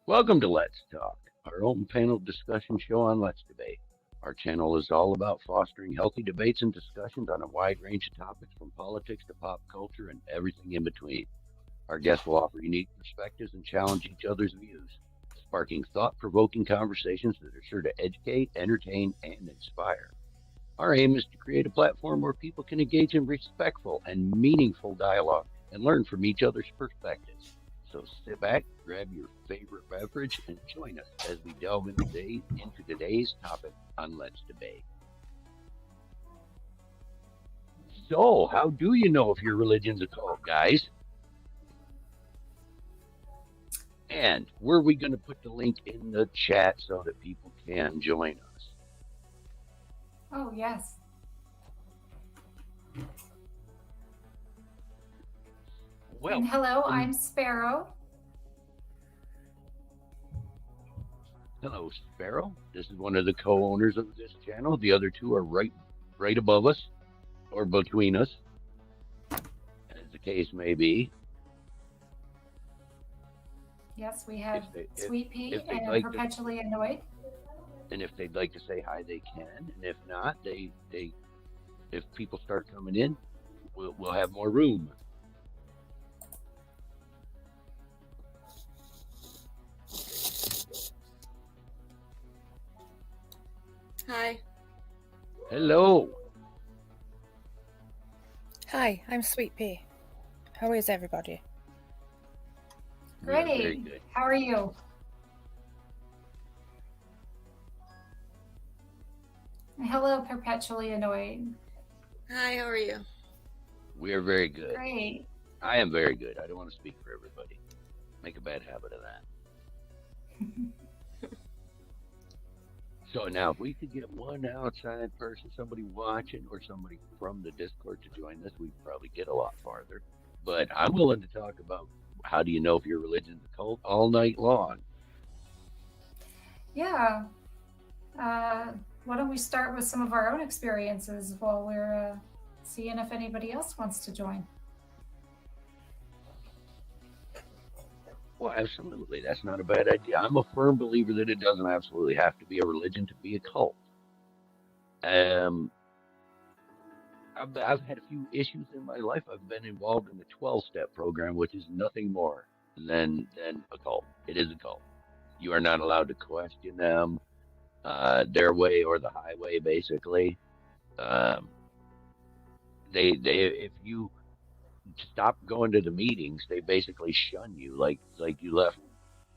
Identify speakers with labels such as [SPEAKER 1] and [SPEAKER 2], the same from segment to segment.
[SPEAKER 1] Welcome to Let's Talk, our open panel discussion show on Let's Debate. Our channel is all about fostering healthy debates and discussions on a wide range of topics from politics to pop culture and everything in between. Our guests will offer unique perspectives and challenge each other's views, sparking thought provoking conversations that are sure to educate, entertain, and inspire. Our aim is to create a platform where people can engage in respectful and meaningful dialogue and learn from each other's perspectives. So sit back, grab your favorite beverage, and join us as we delve into today's topic on Let's Debate. So, how do you know if your religion's a cult, guys? And were we going to put the link in the chat so that people can join us?
[SPEAKER 2] Oh, yes.
[SPEAKER 1] Well,
[SPEAKER 2] and hello, I'm Sparrow.
[SPEAKER 1] Hello, Sparrow. This is one of the co-owners of this channel. The other two are right above us, or between us, as the case may be.
[SPEAKER 2] Yes, we have Sweet Pea and like Perpetually Annoyed.
[SPEAKER 1] And if they'd like to say hi, they can. And if not, if people start coming in, we'll have more room.
[SPEAKER 3] Hi.
[SPEAKER 1] Hello.
[SPEAKER 3] Hi, I'm Sweet Pea. How is everybody?
[SPEAKER 2] Great. Yeah, how are you? Hello, Perpetually Annoyed.
[SPEAKER 3] Hi, how are you?
[SPEAKER 1] We are very good.
[SPEAKER 2] Great.
[SPEAKER 1] I am very good. I don't want to speak for everybody. Make a bad habit of that. So now, if we could get one outside person, somebody watching, or somebody from the Discord to join us, we'd probably get a lot farther. But I'm willing to talk about how do you know if your religion's a cult all night long.
[SPEAKER 2] Yeah. Why don't we start with some of our own experiences while we're seeing if anybody else wants to join?
[SPEAKER 1] Well, absolutely. That's not a bad idea. I'm a firm believer that it doesn't absolutely have to be a religion to be a cult. I've had a few issues in my life. I've been involved in the 12-step program, which is nothing more than a cult. It is a cult. You are not allowed to question them, their way or the highway, basically. If you stop going to the meetings, they basically shun you, like you left,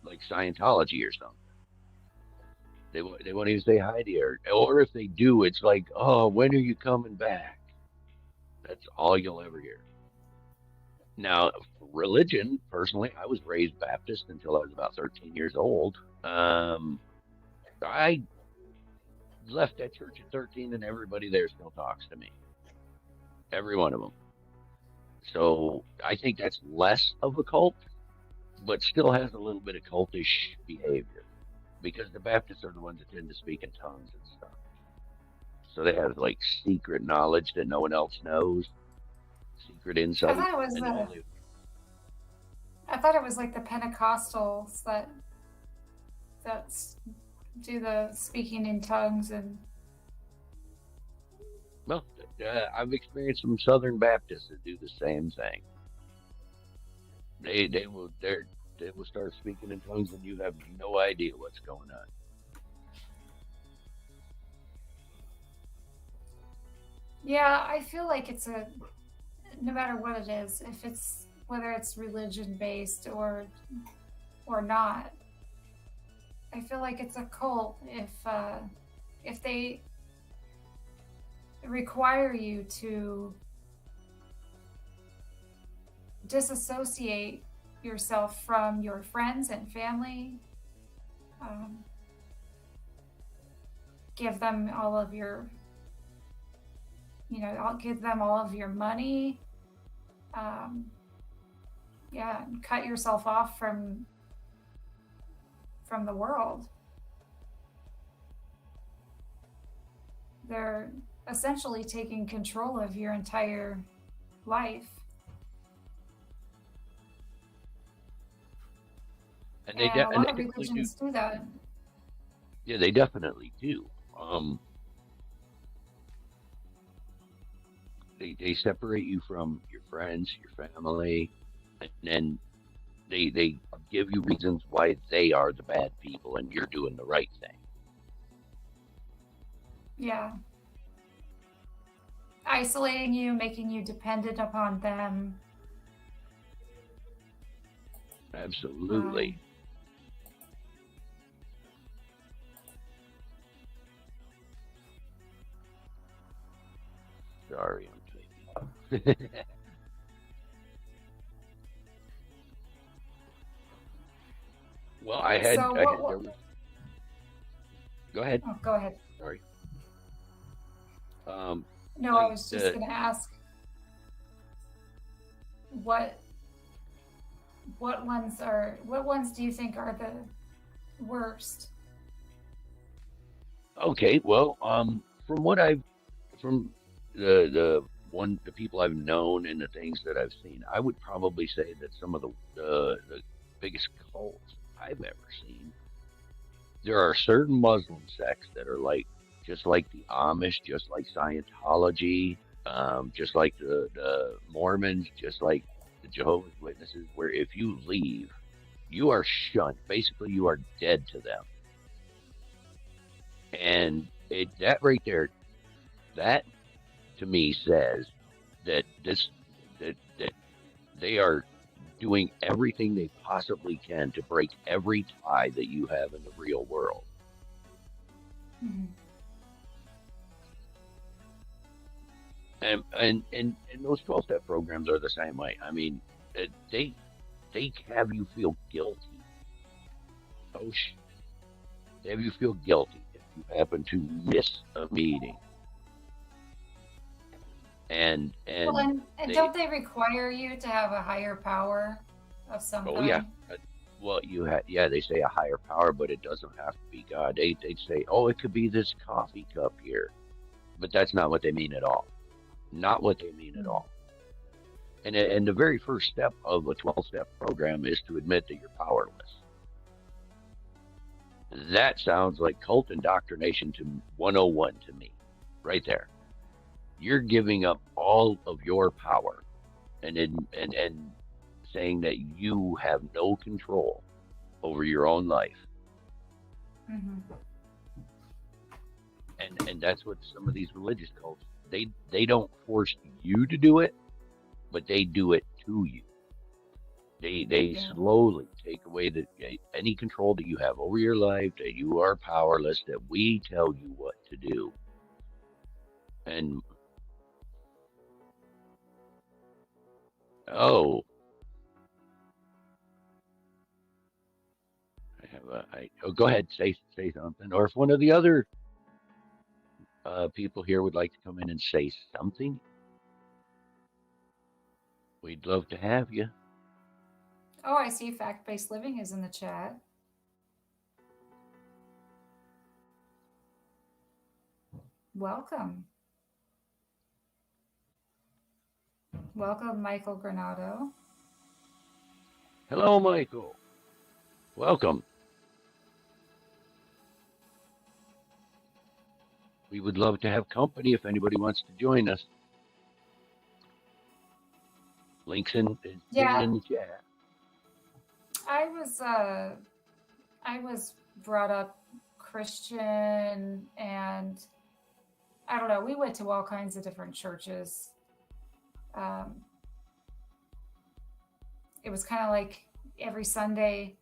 [SPEAKER 1] like Scientology or something. They won't even say hi to you, or if they do, it's like, oh, when are you coming back? That's all you'll ever hear. Now, religion, personally, I was raised Baptist until I was about 13 years old. I left that church at 13, and everybody there still talks to me. Every one of them. So I think that's less of a cult, but still has a little bit of cultish behavior, because the Baptists are the ones that tend to speak in tongues and stuff. So they have like secret knowledge that no one else knows, secret insight.
[SPEAKER 2] I thought it was like the Pentecostals that do the speaking in tongues and.
[SPEAKER 1] Well, I've experienced some Southern Baptists that do the same thing. They will start speaking in tongues and you have no idea what's going on.
[SPEAKER 2] Yeah, I feel like it's no matter what it is, whether it's religion based or not, I feel like it's a cult if they require you to disassociate yourself from your friends and family, give them all of your, I'll give them all of your money, and cut yourself off from the world. They're essentially taking control of your entire life.
[SPEAKER 1] And
[SPEAKER 2] And a
[SPEAKER 1] and
[SPEAKER 2] lot
[SPEAKER 1] they
[SPEAKER 2] of
[SPEAKER 1] definitely do.
[SPEAKER 2] religions do that.
[SPEAKER 1] Yeah, they definitely do. They separate you from your friends, your family, and then they give you reasons why they are the bad people and you're doing the right thing.
[SPEAKER 2] Yeah. Isolating you, making you dependent upon them.
[SPEAKER 1] Absolutely. Sorry, I'm typing. Well,
[SPEAKER 2] So
[SPEAKER 1] I
[SPEAKER 2] what?
[SPEAKER 1] had there was, go ahead.
[SPEAKER 2] Oh, go ahead.
[SPEAKER 1] Sorry.
[SPEAKER 2] No, I
[SPEAKER 1] Like
[SPEAKER 2] was just going to ask what what ones do you think are the worst?
[SPEAKER 1] okay, well, from what I've from the people I've known and the things that I've seen, I would probably say that some of the biggest cults I've ever seen. There are certain Muslim sects that are like just like the Amish, just like Scientology, just like the Mormons, just like the Jehovah's Witnesses, where if you leave, you are shunned. Basically, you are dead to them. And that right there, that to me says that that they are doing everything they possibly can to break every tie that you have in the real world.
[SPEAKER 2] Mm-hmm.
[SPEAKER 1] And those 12-step programs are the same way. I mean, they have you feel guilty. Oh, they have you feel guilty if you happen to miss a meeting. And
[SPEAKER 2] don't they require you to have a higher power of some
[SPEAKER 1] oh
[SPEAKER 2] kind?
[SPEAKER 1] yeah, well they say a higher power, but it doesn't have to be God. They'd say, oh, it could be this coffee cup here, but that's not what they mean at all. Not what they mean at all. And the very first step of a 12-step program is to admit that you're powerless. That sounds like cult indoctrination to 101 to me, right there. You're giving up all of your power and saying that you have no control over your own life.
[SPEAKER 2] Mm-hmm.
[SPEAKER 1] And that's what some of these religious cults, they don't force you to do it, but they do it to you. They slowly take away any control that you have over your life, that you are powerless, that we tell you what to do. And oh, go ahead, say something. Or if one of the other people here would like to come in and say something, we'd love to have you.
[SPEAKER 2] Oh, I see. Fact-based living is in the chat. Welcome. Welcome, Michael Granado.
[SPEAKER 1] Hello, Michael. Welcome. We would love to have company if anybody wants to join us. Links in the chat.
[SPEAKER 2] I was brought up Christian, and I don't know, we went to all kinds of different churches. It was kind of like every Sunday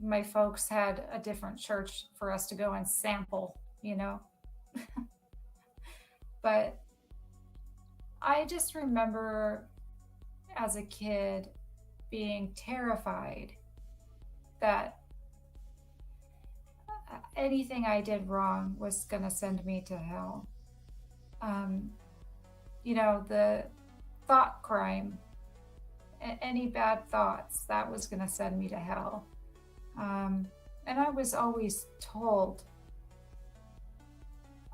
[SPEAKER 2] my folks had a different church for us to go and sample, you know. But I just remember as a kid being terrified that anything I did wrong was going to send me to hell. You know, the thought crime, any bad thoughts, that was going to send me to hell. And I was always told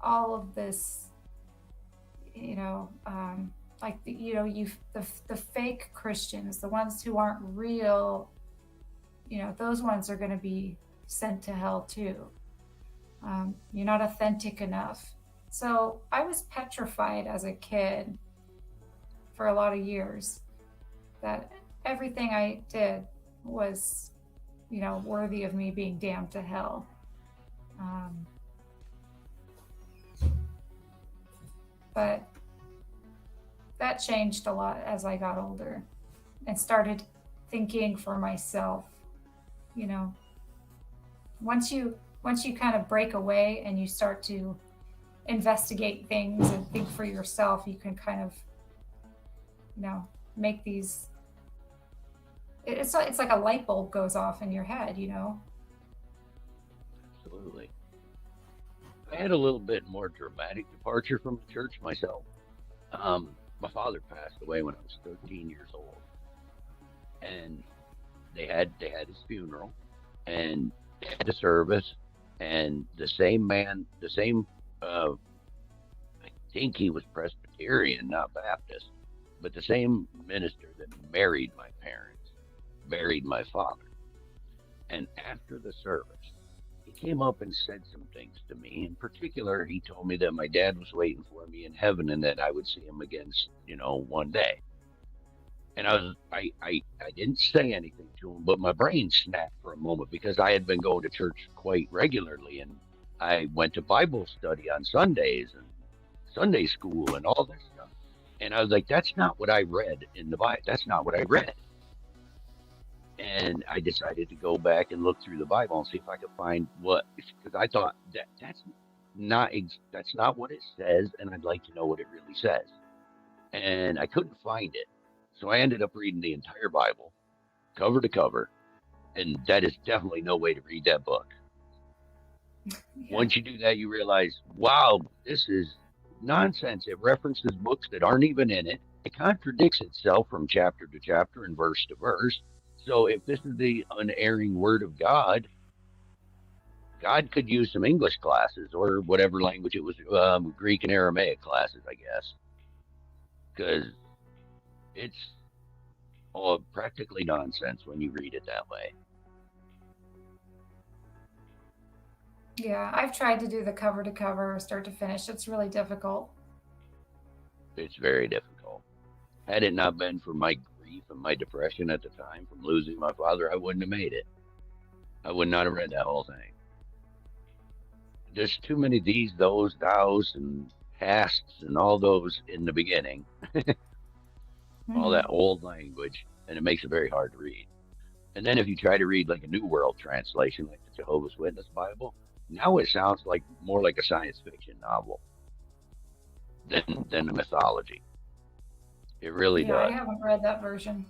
[SPEAKER 2] all of this, you know, like the fake Christians, the ones who aren't real, those ones are going to be sent to hell too. You're not authentic enough. So I was petrified as a kid for a lot of years that everything I did was, worthy of me being damned to hell. But that changed a lot as I got older and started thinking for myself. Once you kind of break away and you start to investigate things and think for yourself, you can kind of, make these. It's like a light bulb goes off in your head,
[SPEAKER 1] Absolutely. I had a little bit more dramatic departure from the church myself. My father passed away when I was 13 years old, and they had his funeral, and they had the service, and the same man, I think he was Presbyterian, not Baptist, but the same minister that married my parents married my father. And after the service, he came up and said some things to me. In particular, he told me that my dad was waiting for me in heaven and that I would see him again, one day. And I didn't say anything to him, but my brain snapped for a moment because I had been going to church quite regularly, and I went to Bible study on Sundays and Sunday school and all this stuff. And I was like, that's not what I read in the Bible. That's not what I read. And I decided to go back and look through the Bible and see if I could find because I thought that's not what it says, and I'd like to know what it really says. And I couldn't find it. So I ended up reading the entire Bible, cover to cover, and that is definitely no way to read that book. Yeah. Once you do that, you realize, wow, this is nonsense. It references books that aren't even in it. It contradicts itself from chapter to chapter and verse to verse. So if this is the unerring word of God, God could use some English classes or whatever language it was, Greek and Aramaic classes, I guess. Because it's all practically nonsense when you read it that way.
[SPEAKER 2] Yeah, I've tried to do the cover to cover, start to finish. It's really difficult.
[SPEAKER 1] It's very difficult. Had it not been for my grief and my depression at the time from losing my father, I wouldn't have made it. I would not have read that whole thing. There's too many these, those, thous, and hasts, and all those in the beginning. All that old language, and it makes it very hard to read. And then if you try to read like a New World Translation, like the Jehovah's Witness Bible, now it sounds like more like a science fiction novel than a mythology. It really does.
[SPEAKER 2] I haven't read that version.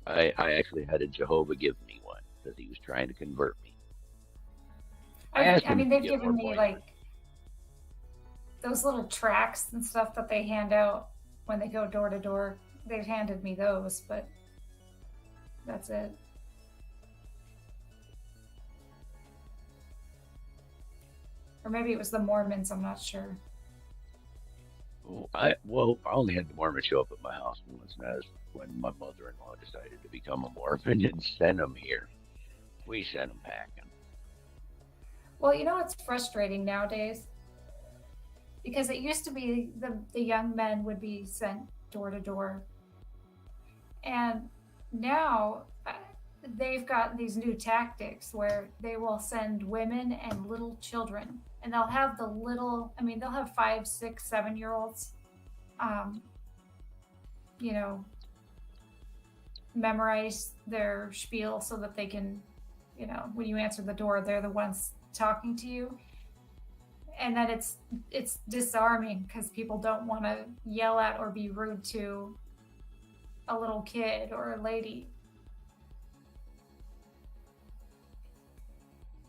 [SPEAKER 1] I actually had a Jehovah give me one because he was trying to convert me.
[SPEAKER 2] I mean, they've given me like those little tracts and stuff that they hand out when they go door to door. They've handed me those, but that's it. Or maybe it was the Mormons, I'm not sure.
[SPEAKER 1] I only had the Mormons show up at my house once, and that was when my mother-in-law decided to become a Mormon and send them here. We sent them packing.
[SPEAKER 2] Well, it's frustrating nowadays because it used to be the young men would be sent door to door, and now they've got these new tactics where they will send women and little children, and they'll have they'll have 5, 6, 7-year-olds, memorize their spiel so that they can, when you answer the door, they're the ones talking to you. And then it's disarming because people don't want to yell at or be rude to a little kid or a lady.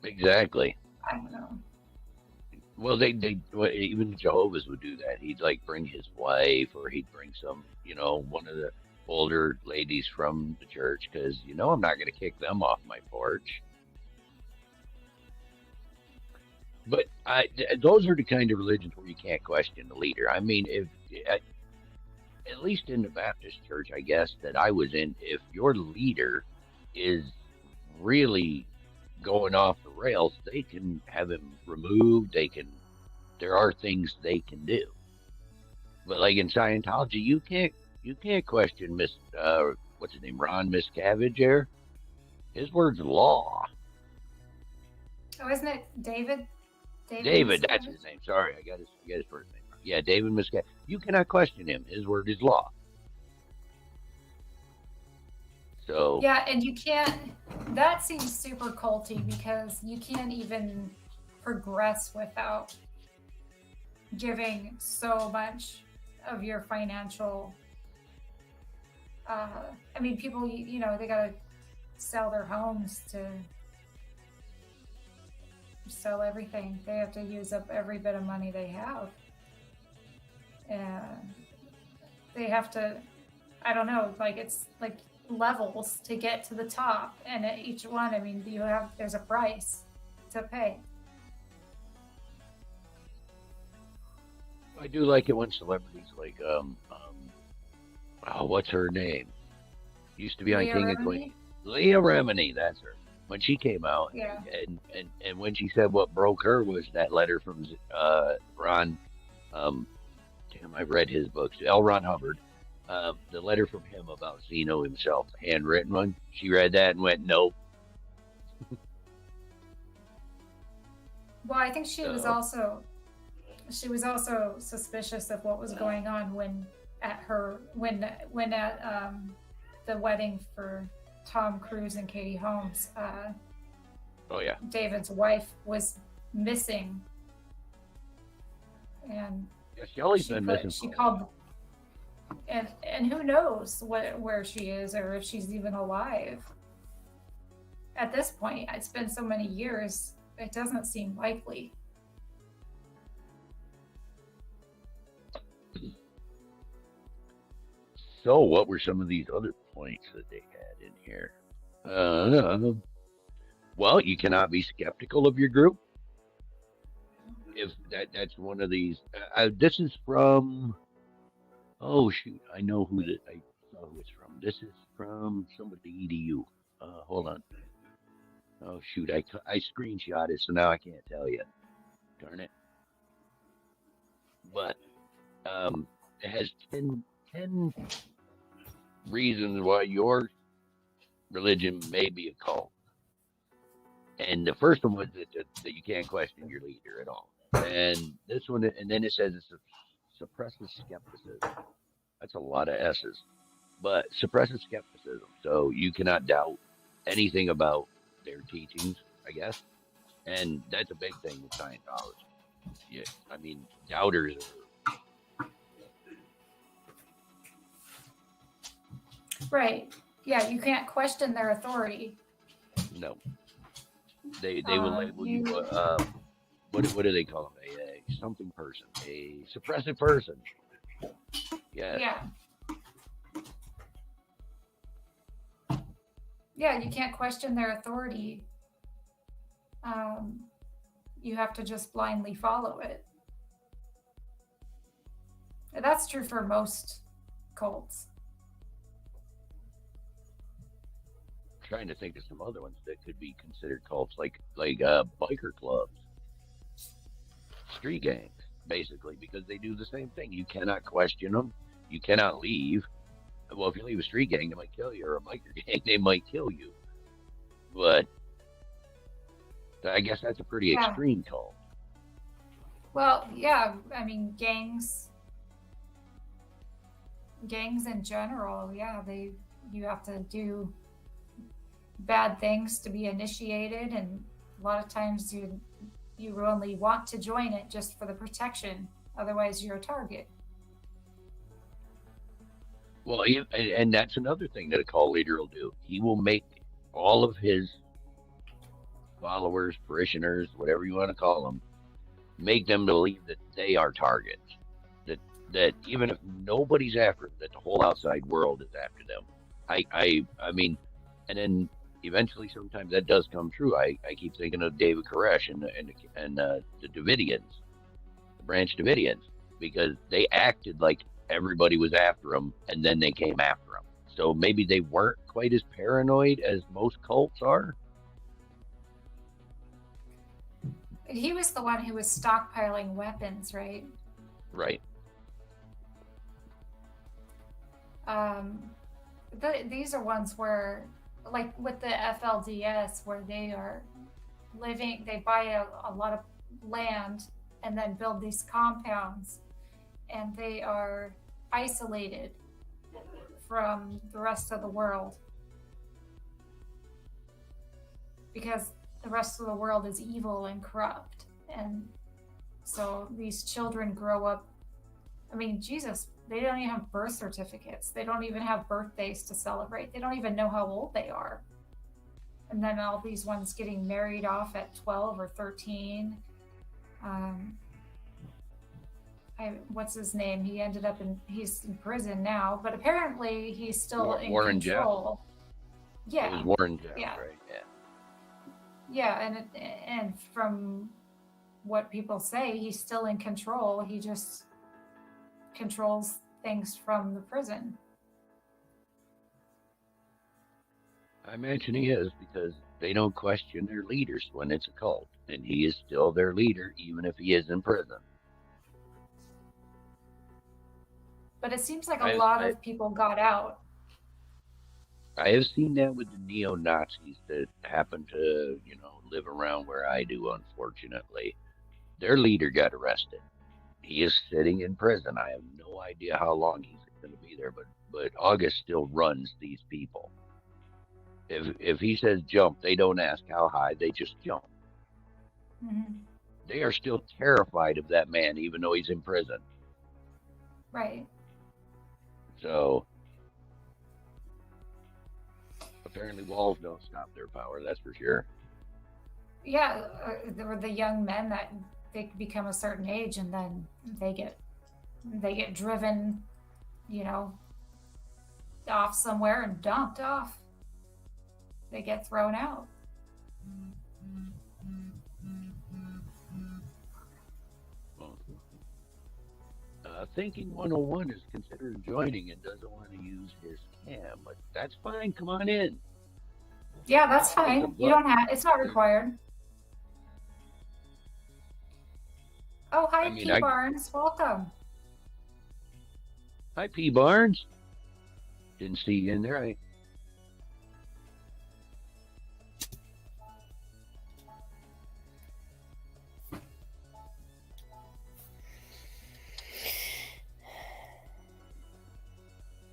[SPEAKER 1] Exactly.
[SPEAKER 2] I don't know.
[SPEAKER 1] Well, even Jehovah's would do that. He'd like bring his wife, or he'd bring some, one of the older ladies from the church, because I'm not going to kick them off my porch. But those are the kind of religions where you can't question the leader. I mean, at least in the Baptist church, I guess, that I was in, if your leader is really going off the rails, they can have him removed. There are things they can do. But like in Scientology, you can't question what's his name, Ron Miscavige here. His word's law.
[SPEAKER 2] Oh, isn't it David?
[SPEAKER 1] David, that's his name. Sorry, I got his first name wrong. Yeah, David Miscavige. You cannot question him. His word is law. So
[SPEAKER 2] yeah, and you can't. That seems super culty because you can't even progress without giving so much of your financial. I mean, people, you know, they gotta sell their homes to sell everything. They have to use up every bit of money they have, and they have to. I don't know, like it's like levels to get to the top, and at each one, I mean, there's a price to pay.
[SPEAKER 1] I do like it when celebrities like what's her name? Used to be on
[SPEAKER 2] Leah
[SPEAKER 1] King
[SPEAKER 2] Remini?
[SPEAKER 1] and Queen. Leah Remini, that's her. When she came out,
[SPEAKER 2] Yeah.
[SPEAKER 1] and when she said what broke her was that letter from Ron. Damn, I've read his books. L. Ron Hubbard. The letter from him about Zeno himself, the handwritten one. She read that and went, nope.
[SPEAKER 2] Well, I think she was also suspicious of what was going on when at the wedding for Tom Cruise and Katie Holmes.
[SPEAKER 1] Oh yeah.
[SPEAKER 2] David's wife was missing, and
[SPEAKER 1] Yeah, Shelley's been missing.
[SPEAKER 2] She called, and who knows where she is or if she's even alive. At this point, it's been so many years, it doesn't seem likely.
[SPEAKER 1] So, what were some of these other points that they had in here? Well, you cannot be skeptical of your group. If that's one of these. This is from. Oh shoot! I know who it's from. This is from somebody edu. Hold on. Oh shoot! I screenshot it, so now I can't tell you. Darn it! But it has 10 reasons why your religion may be a cult. And the first one was that you can't question your leader at all. And this one, and then it says it suppresses skepticism. That's a lot of S's. But suppresses skepticism. So you cannot doubt anything about their teachings, I guess. And that's a big thing with Scientology. Yeah, I mean, doubters are.
[SPEAKER 2] Right. Yeah, you can't question their authority.
[SPEAKER 1] No. They will label you what do they call them? A something person, a suppressive person. Yes.
[SPEAKER 2] Yeah. Yeah, you can't question their authority. You have to just blindly follow it. And that's true for most cults.
[SPEAKER 1] Trying to think of some other ones that could be considered cults, like biker clubs, street gangs, basically, because they do the same thing. You cannot question them. You cannot leave. Well, if you leave a street gang, they might kill you, or a biker gang, they might kill you. But I guess that's a pretty extreme cult.
[SPEAKER 2] Well, yeah, I mean, gangs in general, yeah, you have to do bad things to be initiated, and a lot of times you only want to join it just for the protection, otherwise you're a target.
[SPEAKER 1] Well, and that's another thing that a cult leader will do. He will make all of his followers, parishioners, whatever you want to call them, make them believe that they are targets, that even if nobody's after them, that the whole outside world is after them. I mean, and then eventually, sometimes that does come true. I keep thinking of David Koresh and the Davidians, the Branch Davidians, because they acted like everybody was after them, and then they came after them. So maybe they weren't quite as paranoid as most cults are.
[SPEAKER 2] He was the one who was stockpiling weapons, right?
[SPEAKER 1] Right.
[SPEAKER 2] These are ones where, like with the FLDS, where they are living, they buy a lot of land and then build these compounds, and they are isolated from the rest of the world because the rest of the world is evil and corrupt. And so these children grow up, I mean, Jesus, they don't even have birth certificates. They don't even have birthdays to celebrate. They don't even know how old they are. And then all these ones getting married off at 12 or 13. What's his name? He ended up he's in prison now, but apparently he's still in
[SPEAKER 1] Warren
[SPEAKER 2] control.
[SPEAKER 1] Jeff.
[SPEAKER 2] Yeah.
[SPEAKER 1] It was Warren Jeff,
[SPEAKER 2] Yeah.
[SPEAKER 1] right?
[SPEAKER 2] Yeah. Yeah, and from what people say, he's still in control. He just controls things from the prison.
[SPEAKER 1] I imagine he is, because they don't question their leaders when it's a cult, and he is still their leader even if he is in prison.
[SPEAKER 2] But it seems like a lot of people got out.
[SPEAKER 1] I have seen that with the neo-Nazis that happen to, live around where I do, unfortunately. Their leader got arrested. He is sitting in prison. I have no idea how long he's going to be there, but August still runs these people. If he says jump, they don't ask how high, they just jump.
[SPEAKER 2] Mm-hmm.
[SPEAKER 1] They are still terrified of that man, even though he's in prison.
[SPEAKER 2] Right. So
[SPEAKER 1] apparently walls don't stop their power, that's for sure.
[SPEAKER 2] Yeah, there were the young men that they become a certain age and then they get driven, off somewhere and dumped off. They get thrown out.
[SPEAKER 1] Thinking 101 is considering joining and doesn't want to use his cam, but that's fine. Come on in.
[SPEAKER 2] Yeah, that's fine. You don't have. It's not required. Oh, hi, P. Barnes. Welcome.
[SPEAKER 1] Hi, P. Barnes. Didn't see you in there.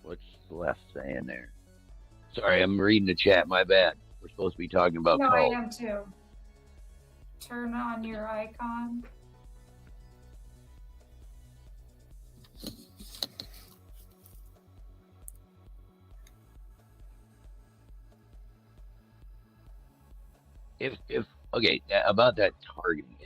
[SPEAKER 1] What's left saying there? Sorry, I'm reading the chat. My bad. We're supposed to be talking about
[SPEAKER 2] No,
[SPEAKER 1] Paul.
[SPEAKER 2] I am too. Turn on your icon.
[SPEAKER 1] Okay, about that targeting,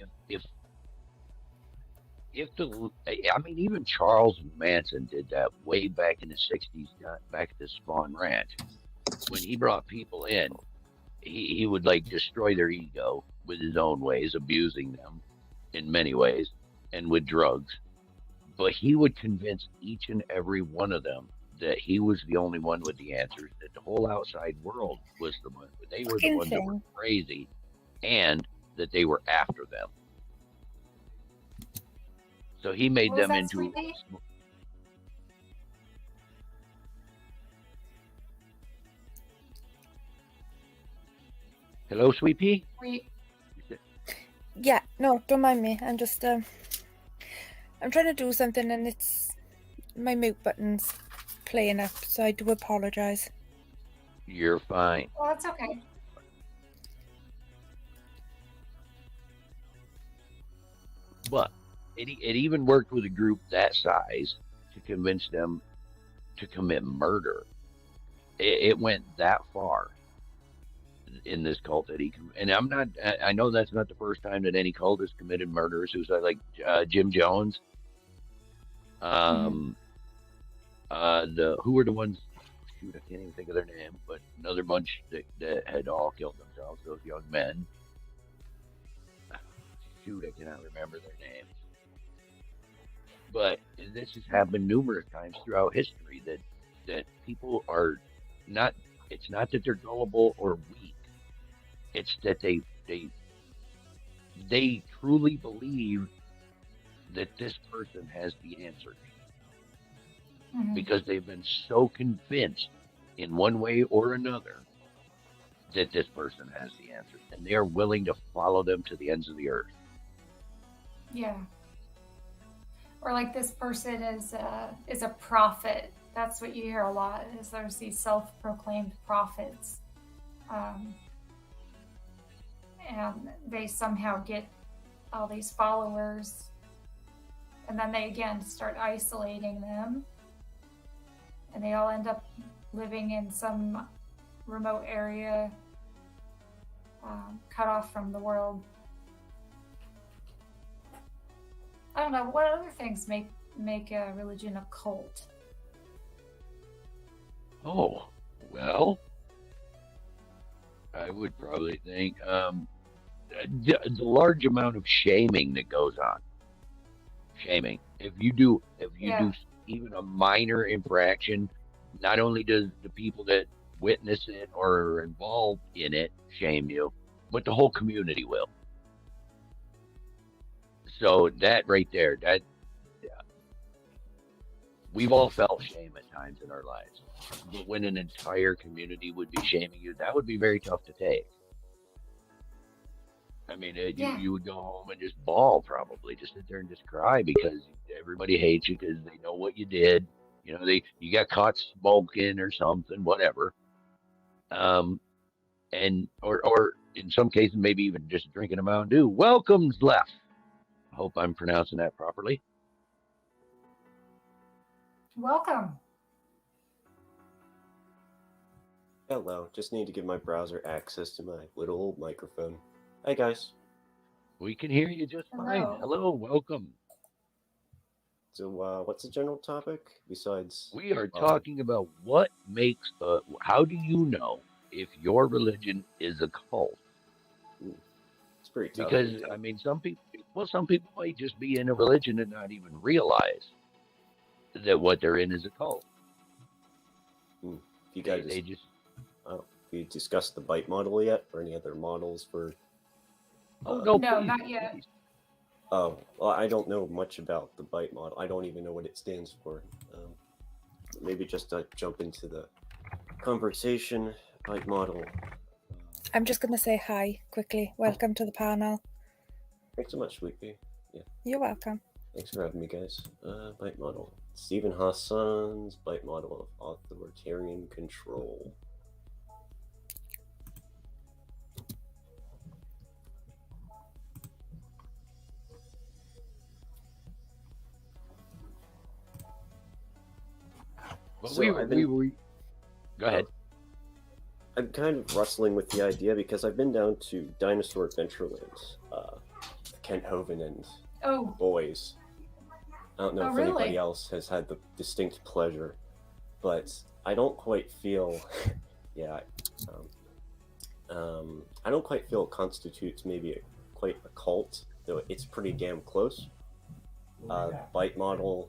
[SPEAKER 1] even Charles Manson did that way back in the 60s, back at the Spawn Ranch. When he brought people in, he would destroy their ego with his own ways, abusing them in many ways, and with drugs. But he would convince each and every one of them that he was the only one with the answers, that the whole outside world was the one. They were the ones that were crazy, and that they were after them. So he made them into. Hello, Sweet Pea?
[SPEAKER 3] Yeah, no, don't mind me. I'm just, I'm trying to do something and my mute button's playing up, so I do apologize.
[SPEAKER 1] You're fine.
[SPEAKER 2] Well, that's okay.
[SPEAKER 1] But it even worked with a group that size to convince them to commit murder. It went that far in this cult that and I know that's not the first time that any cult has committed murder. Suicide, like Jim Jones. Who were the ones? Shoot, I can't even think of their name. But another bunch that had all killed themselves. Those young men. Shoot, I cannot remember their names. But this has happened numerous times throughout history that people are not it's not that they're gullible or weak. It's that they truly believe that this person has the answers because they've been so convinced in one way or another that this person has the answers, and they are willing to follow them to the ends of the earth.
[SPEAKER 2] Yeah. Or like this person is a prophet. That's what you hear a lot. Is there's these self-proclaimed prophets, and they somehow get all these followers, and then they again start isolating them, and they all end up living in some remote area, cut off from the world. I don't know, what other things make a religion a cult?
[SPEAKER 1] Oh, well, I would probably think the large amount of shaming that goes on. Shaming. If you do even a minor infraction, not only does the people that witness it or are involved in it shame you, but the whole community will. So that right there, we've all felt shame at times in our lives. But when an entire community would be shaming you, that would be very tough to take. I mean, you would go home and just bawl, probably, just sit there and just cry because everybody hates you because they know what you did. You know, you got caught smoking or something, whatever. And or in some cases, maybe even just drinking a Mountain Dew. Welcome's left. I hope I'm pronouncing that properly.
[SPEAKER 2] Welcome.
[SPEAKER 4] Hello, just need to give my browser access to my little old microphone. Hi guys.
[SPEAKER 1] We can hear you just fine. Hello, welcome.
[SPEAKER 4] So what's the general topic besides...
[SPEAKER 1] We are talking about what makes, how do you know if your religion is a cult?
[SPEAKER 4] It's pretty tough.
[SPEAKER 1] Because, I mean, some people might just be in a religion and not even realize that what they're in is a cult.
[SPEAKER 4] You guys have you discussed the bite model yet, or any other models for...
[SPEAKER 2] no, not yet.
[SPEAKER 4] Please. Oh, well, I don't know much about the bite model. I don't even know what it stands for. Maybe just jump into the conversation. Bite model.
[SPEAKER 3] I'm just going to say hi quickly. Welcome to the panel.
[SPEAKER 4] Thanks so much, Sweetie. Yeah.
[SPEAKER 3] You're welcome.
[SPEAKER 4] Thanks for having me, guys. Bite model. Stephen Hassan's bite model of authoritarian control.
[SPEAKER 1] Well,
[SPEAKER 4] So
[SPEAKER 1] go ahead.
[SPEAKER 4] I'm kind of wrestling with the idea because I've been down to Dinosaur Adventureland, Kent Hovind and boys. I don't know if anybody else has had the distinct pleasure, but I don't quite feel, I don't quite feel it constitutes maybe quite a cult, though it's pretty damn close. Bite model.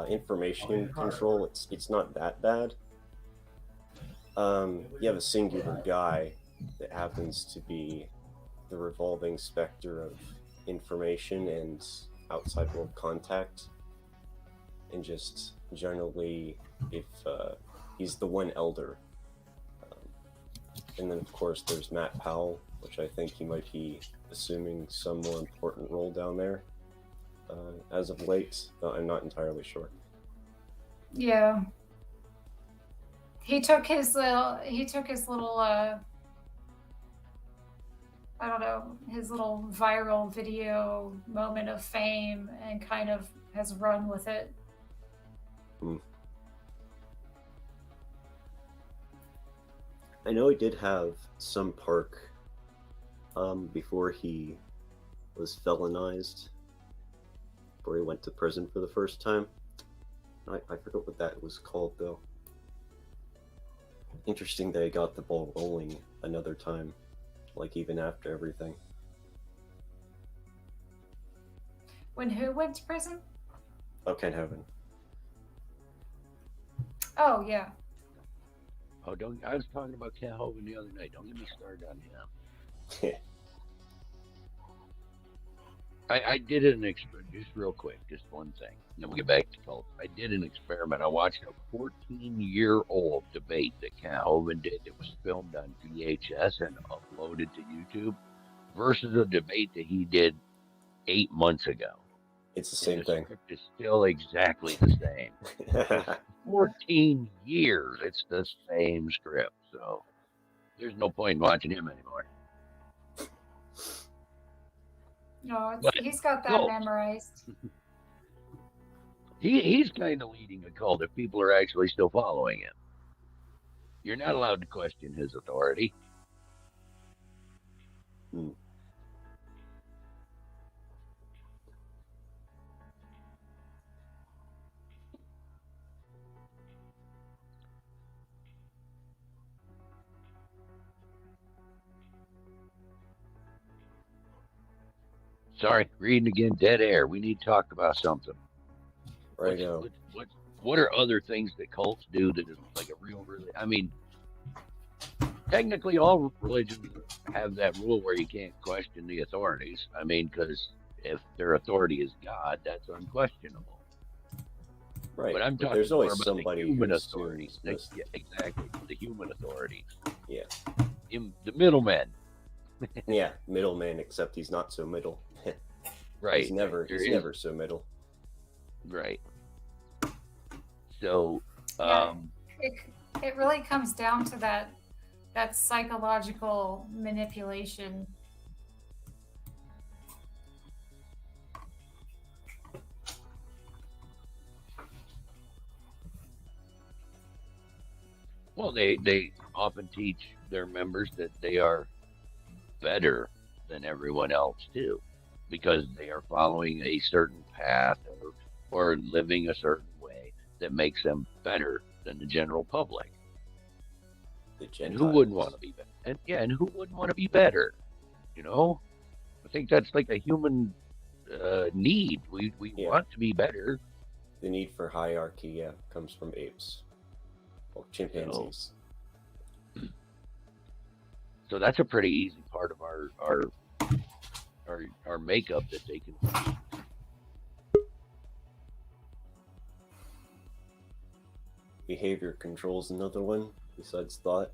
[SPEAKER 4] Information control, it's not that bad. You have a singular guy that happens to be the revolving specter of information and outside world contact, and just generally, if he's the one elder. And then of course there's Matt Powell, which I think he might be assuming some more important role down there. As of late, I'm not entirely sure.
[SPEAKER 2] Yeah. He took his little I don't know, his little viral video moment of fame and kind of has run with it.
[SPEAKER 4] I know he did have some park before he was felonized. Where he went to prison for the first time. I forgot what that was called, though. Interesting that he got the ball rolling another time, like even after everything.
[SPEAKER 2] When who went to prison?
[SPEAKER 4] Oh, Kent Hovind.
[SPEAKER 2] Oh, yeah.
[SPEAKER 1] Oh, don't. I was talking about Cat Hovind the other night. Don't get me started on him. I did an experiment, just real quick, just one thing. Then we'll get back to cults. I did an experiment. I watched a 14-year-old debate that Cat Hovind did. It was filmed on VHS and uploaded to YouTube versus a debate that he did 8 months ago.
[SPEAKER 4] It's the same thing.
[SPEAKER 1] Script is still exactly the same. 14 years, it's the same script. So there's no point in watching him anymore.
[SPEAKER 2] No, he's got that memorized.
[SPEAKER 1] He's kind of leading a cult if people are actually still following him. You're not allowed to question his authority. Sorry, reading again, dead air. We need to talk about something.
[SPEAKER 4] Right now.
[SPEAKER 1] What are other things that cults do that is like a real, I mean, technically all religions have that rule where you can't question the authorities. I mean, because if their authority is God, that's unquestionable.
[SPEAKER 4] Right.
[SPEAKER 1] But I'm talking
[SPEAKER 4] there's always
[SPEAKER 1] more about
[SPEAKER 4] somebody
[SPEAKER 1] the human authorities. Yeah, exactly. The human authorities.
[SPEAKER 4] Yeah.
[SPEAKER 1] The middlemen.
[SPEAKER 4] Yeah, middleman, except he's not so middle.
[SPEAKER 1] Right.
[SPEAKER 4] He's never so middle.
[SPEAKER 1] Right. So,
[SPEAKER 2] it really comes down to that psychological manipulation.
[SPEAKER 1] Well, they often teach their members that they are better than everyone else too, because they are following a certain path or living a certain way that makes them better than the general public. And who wouldn't want to be better? And who wouldn't want to be better? You know, I think that's like a human need. We want to be better.
[SPEAKER 4] The need for hierarchy, comes from apes. Well, chimpanzees.
[SPEAKER 1] So that's a pretty easy part of our makeup that they can.
[SPEAKER 4] Behavior control's another one besides thought.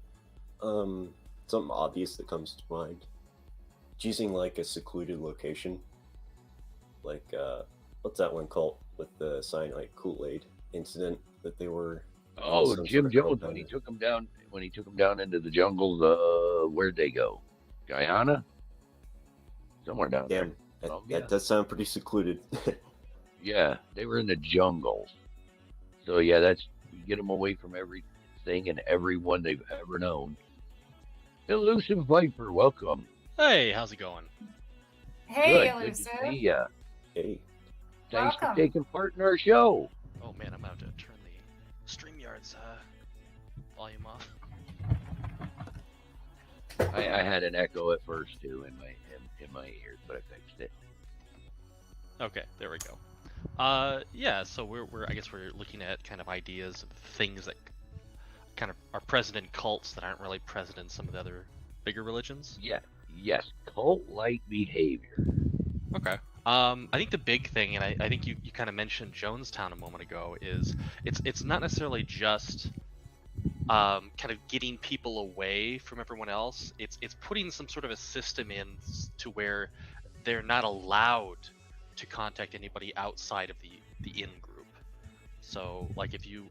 [SPEAKER 4] Something obvious that comes to mind. Choosing like a secluded location. Like what's that one called with the cyanide Kool-Aid incident that they were.
[SPEAKER 1] Oh, Jim Jones when he took them down into the jungles. Where'd they go? Guyana? Somewhere down there.
[SPEAKER 4] That does sound pretty secluded.
[SPEAKER 1] Yeah, they were in the jungles. So yeah, that's you get them away from everything and everyone they've ever known. Elusive Viper, welcome.
[SPEAKER 5] Hey, how's it going?
[SPEAKER 2] Hey,
[SPEAKER 1] Good.
[SPEAKER 2] Elusive.
[SPEAKER 1] Good to see ya.
[SPEAKER 4] Hey.
[SPEAKER 1] Thanks for taking part in our show.
[SPEAKER 5] Oh man, I'm about to turn the Streamyard's volume off.
[SPEAKER 1] I had an echo at first too in my ears, but I fixed it.
[SPEAKER 5] Okay, there we go. Yeah, so I guess we're looking at kind of ideas of things that kind of are present in cults that aren't really present in some of the other bigger religions.
[SPEAKER 1] Yeah, yes, cult-like behavior.
[SPEAKER 5] Okay. I think the big thing, and I think you kind of mentioned Jonestown a moment ago, is it's not necessarily just kind of getting people away from everyone else. It's putting some sort of a system in to where they're not allowed to contact anybody outside of the in-group. So like if you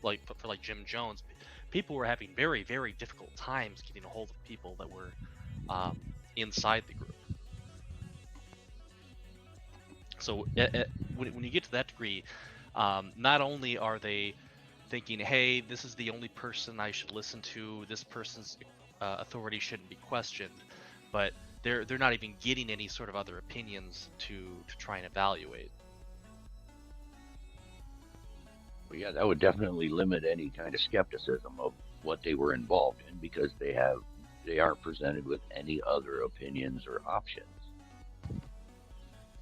[SPEAKER 5] like for like Jim Jones, people were having very, very difficult times getting a hold of people that were inside the group. So when you get to that degree, not only are they thinking, hey, this is the only person I should listen to, this person's authority shouldn't be questioned, but they're not even getting any sort of other opinions to try and evaluate.
[SPEAKER 1] Well, yeah, that would definitely limit any kind of skepticism of what they were involved in, because they aren't presented with any other opinions or options.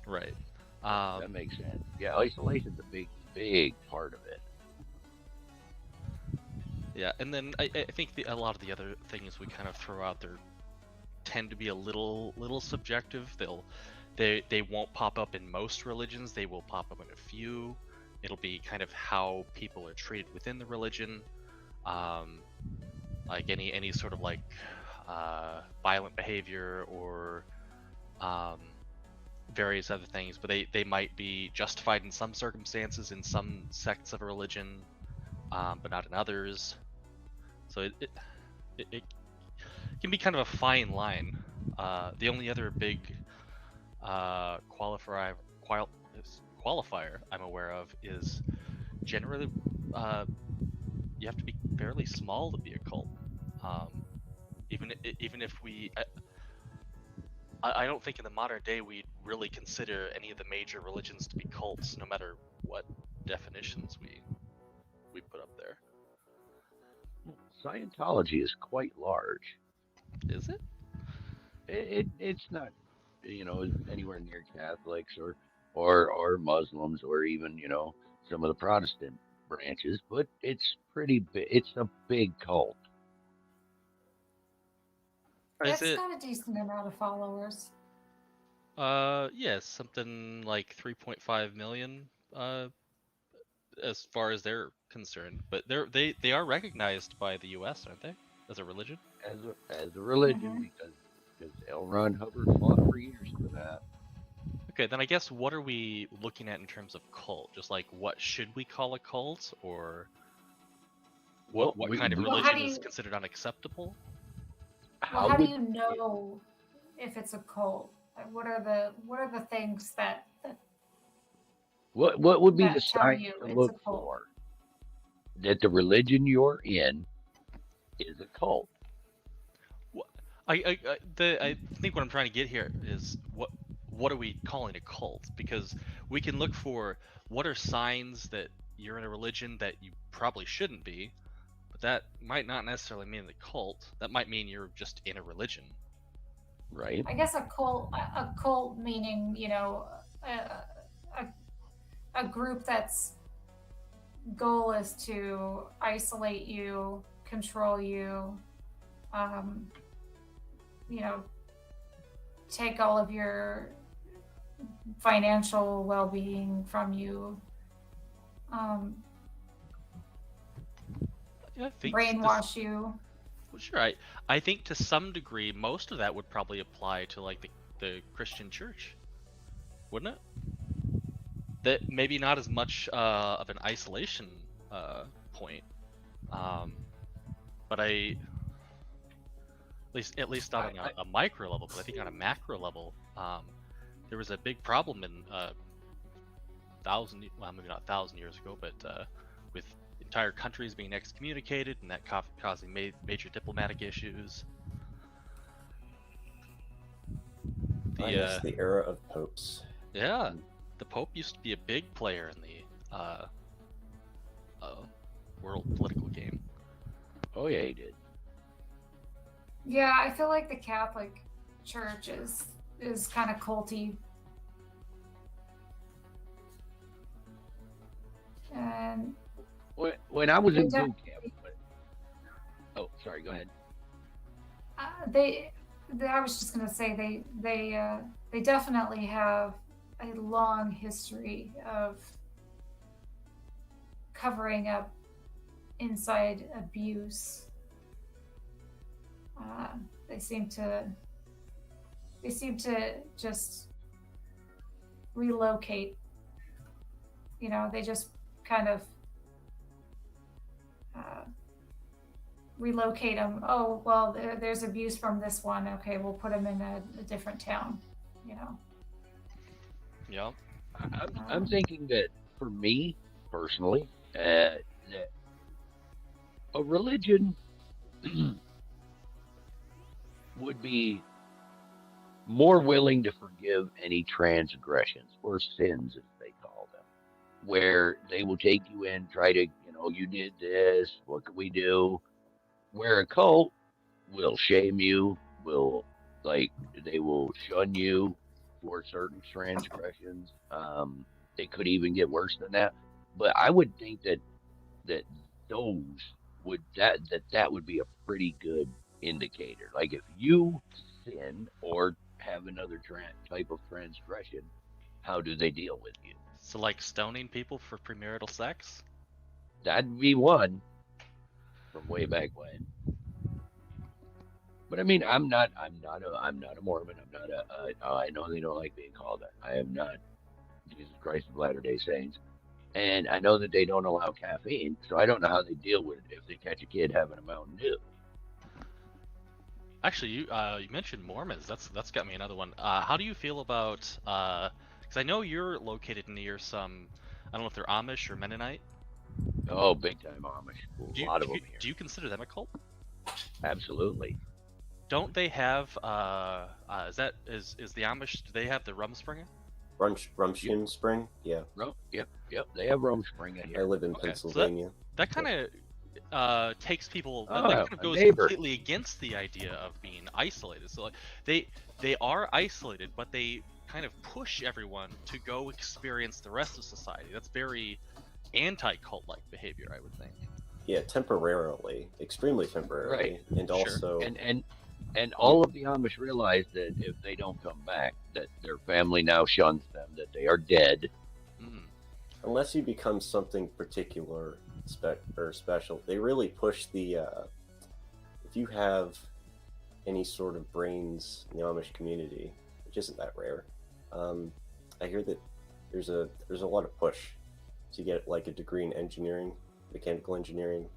[SPEAKER 5] Right.
[SPEAKER 1] That makes sense. Yeah, isolation's a big part of it.
[SPEAKER 5] Yeah, and then I think a lot of the other things we kind of throw out there tend to be a little subjective. They won't pop up in most religions. They will pop up in a few. It'll be kind of how people are treated within the religion, like any sort of like violent behavior or various other things. But they might be justified in some circumstances in some sects of a religion, but not in others. So it can be kind of a fine line. The only other big qualifier I'm aware of is generally you have to be fairly small to be a cult. Even if I don't think in the modern day we'd really consider any of the major religions to be cults, no matter what definitions we put up there.
[SPEAKER 1] Scientology is quite large.
[SPEAKER 5] Is it?
[SPEAKER 1] It's not, anywhere near Catholics or Muslims or even some of the Protestant branches, but it's pretty big. It's a big cult.
[SPEAKER 2] It's got a decent amount of followers.
[SPEAKER 5] Yes, something like 3.5 million. As far as they're concerned, but they are recognized by the U.S., aren't they, as a religion?
[SPEAKER 1] As a religion, because L. Ron Hubbard fought for years for that.
[SPEAKER 5] Okay, then I guess what are we looking at in terms of cult? Just like what should we call a cult, or what kind of religion is considered unacceptable?
[SPEAKER 2] How do you know if it's a cult? Like, what are the things that
[SPEAKER 1] what would be the sign to look for that the religion you're in is a cult?
[SPEAKER 5] I think what I'm trying to get here is what are we calling a cult? Because we can look for what are signs that you're in a religion that you probably shouldn't be, but that might not necessarily mean the cult. That might mean you're just in a religion,
[SPEAKER 1] right?
[SPEAKER 2] I guess a cult meaning a group that's goal is to isolate you, control you, take all of your financial well-being from you, brainwash you.
[SPEAKER 5] Well, sure, I think to some degree most of that would probably apply to like the Christian church, wouldn't it? That maybe not as much of an isolation point, but at least not on a micro level, but I think on a macro level, there was a big problem in maybe not 1,000 years ago, but with entire countries being excommunicated and that causing major diplomatic issues.
[SPEAKER 4] The era of popes.
[SPEAKER 5] Yeah. The Pope used to be a big player in the world political game.
[SPEAKER 1] Oh yeah, he did.
[SPEAKER 2] Yeah, I feel like the Catholic Church is kind of culty. And
[SPEAKER 1] when I was in boot camp, oh, sorry, go ahead.
[SPEAKER 2] I was just gonna say they definitely have a long history of covering up inside abuse. They seem to just relocate. They just kind of relocate them. Oh, well, there's abuse from this one. Okay, we'll put them in a different town.
[SPEAKER 5] Yeah.
[SPEAKER 1] I'm thinking that for me personally, that a religion would be more willing to forgive any transgressions or sins, as they call them, where they will take you in, try to, you did this, what could we do? Where a cult will shame you, they will shun you for certain transgressions. It could even get worse than that. But I would think that those would that would be a pretty good indicator. Like if you sin or have another type of transgression, how do they deal with you?
[SPEAKER 5] So like stoning people for premarital sex?
[SPEAKER 1] That'd be one from way back when. But I mean, I'm not a Mormon. I'm not I know they don't like being called that. I am not Jesus Christ of Latter-day Saints. And I know that they don't allow caffeine, so I don't know how they deal with it if they catch a kid having a Mountain Dew.
[SPEAKER 5] Actually, you mentioned Mormons. That's got me another one. How do you feel about? Because I know you're located near some. I don't know if they're Amish or Mennonite.
[SPEAKER 1] Oh, big time Amish. A lot of them here.
[SPEAKER 5] Do you consider them a cult?
[SPEAKER 1] Absolutely.
[SPEAKER 5] Don't they have? Is the Amish? Do they have the Rumspringa?
[SPEAKER 4] Rumspringer Spring? Yeah.
[SPEAKER 1] Yep. They have Rumspringa here.
[SPEAKER 4] I live in Pennsylvania.
[SPEAKER 5] So that kind of takes people.
[SPEAKER 1] Oh,
[SPEAKER 5] that kind of goes completely against the idea of being isolated. So like they are isolated, but they kind of push everyone to go experience the rest of society. That's very anti-cult-like behavior, I would think.
[SPEAKER 4] Yeah, temporarily, extremely temporarily,
[SPEAKER 1] right.
[SPEAKER 4] And also
[SPEAKER 1] and all of the Amish realize that if they don't come back, that their family now shuns them, that they are dead.
[SPEAKER 4] Unless you become something particular or special, they really push the. If you have any sort of brains in the Amish community, which isn't that rare, I hear that there's a lot of push to get like a degree in engineering, mechanical engineering,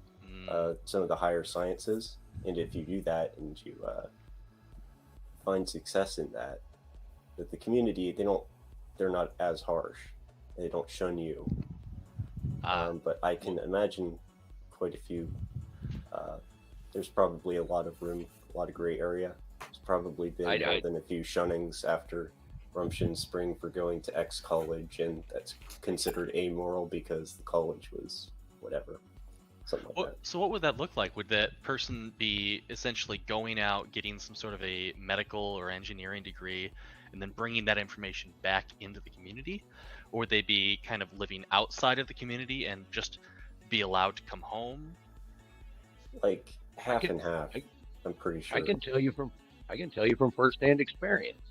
[SPEAKER 4] some of the higher sciences, and if you do that and you find success in that the community they're not as harsh, they don't shun you. But I can imagine quite a few. There's probably a lot of room, a lot of gray area. There's probably been more than a few shunnings after Rumshin Spring for going to X college, and that's considered amoral because the college was whatever. Something like that.
[SPEAKER 5] So what would that look like? Would that person be essentially going out, getting some sort of a medical or engineering degree, and then bringing that information back into the community? Or would they be kind of living outside of the community and just be allowed to come home?
[SPEAKER 4] Like half and half, I'm pretty sure.
[SPEAKER 1] I can tell you from firsthand experience.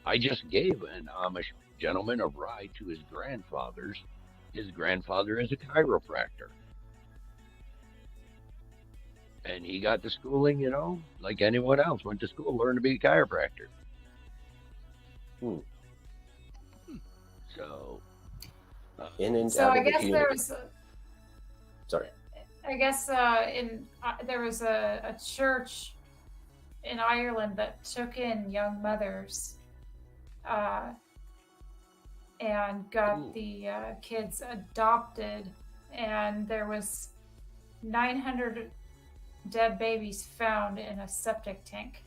[SPEAKER 1] I just gave an Amish gentleman a ride to his grandfather's. His grandfather is a chiropractor. And he got to schooling, like anyone else, went to school, learned to be a chiropractor. So,
[SPEAKER 2] I guess there's.
[SPEAKER 4] Sorry.
[SPEAKER 2] I guess there was a church in Ireland that took in young mothers, and got the kids adopted, and there was 900 dead babies found in a septic tank.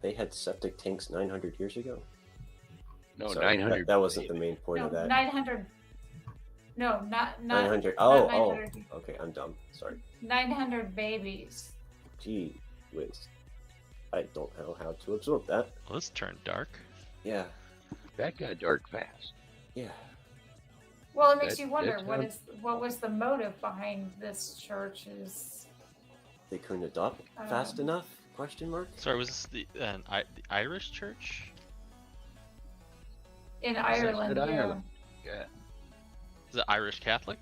[SPEAKER 4] They had septic tanks 900 years ago?
[SPEAKER 1] No,
[SPEAKER 4] sorry,
[SPEAKER 1] 900.
[SPEAKER 4] That wasn't the main point of that.
[SPEAKER 2] 900. No, not
[SPEAKER 4] 900.
[SPEAKER 2] Not 900.
[SPEAKER 4] Oh, okay, I'm dumb. Sorry.
[SPEAKER 2] 900 babies.
[SPEAKER 4] Gee whiz. I don't know how to absorb that.
[SPEAKER 5] Well, this turned dark.
[SPEAKER 4] Yeah.
[SPEAKER 1] That got dark fast.
[SPEAKER 4] Yeah.
[SPEAKER 2] Well, it makes you wonder what was the motive behind this church? Is
[SPEAKER 4] they couldn't adopt fast enough? Question mark.
[SPEAKER 5] Sorry, was this the Irish church?
[SPEAKER 2] In Ireland,
[SPEAKER 1] Yeah.
[SPEAKER 5] Is it Irish Catholic?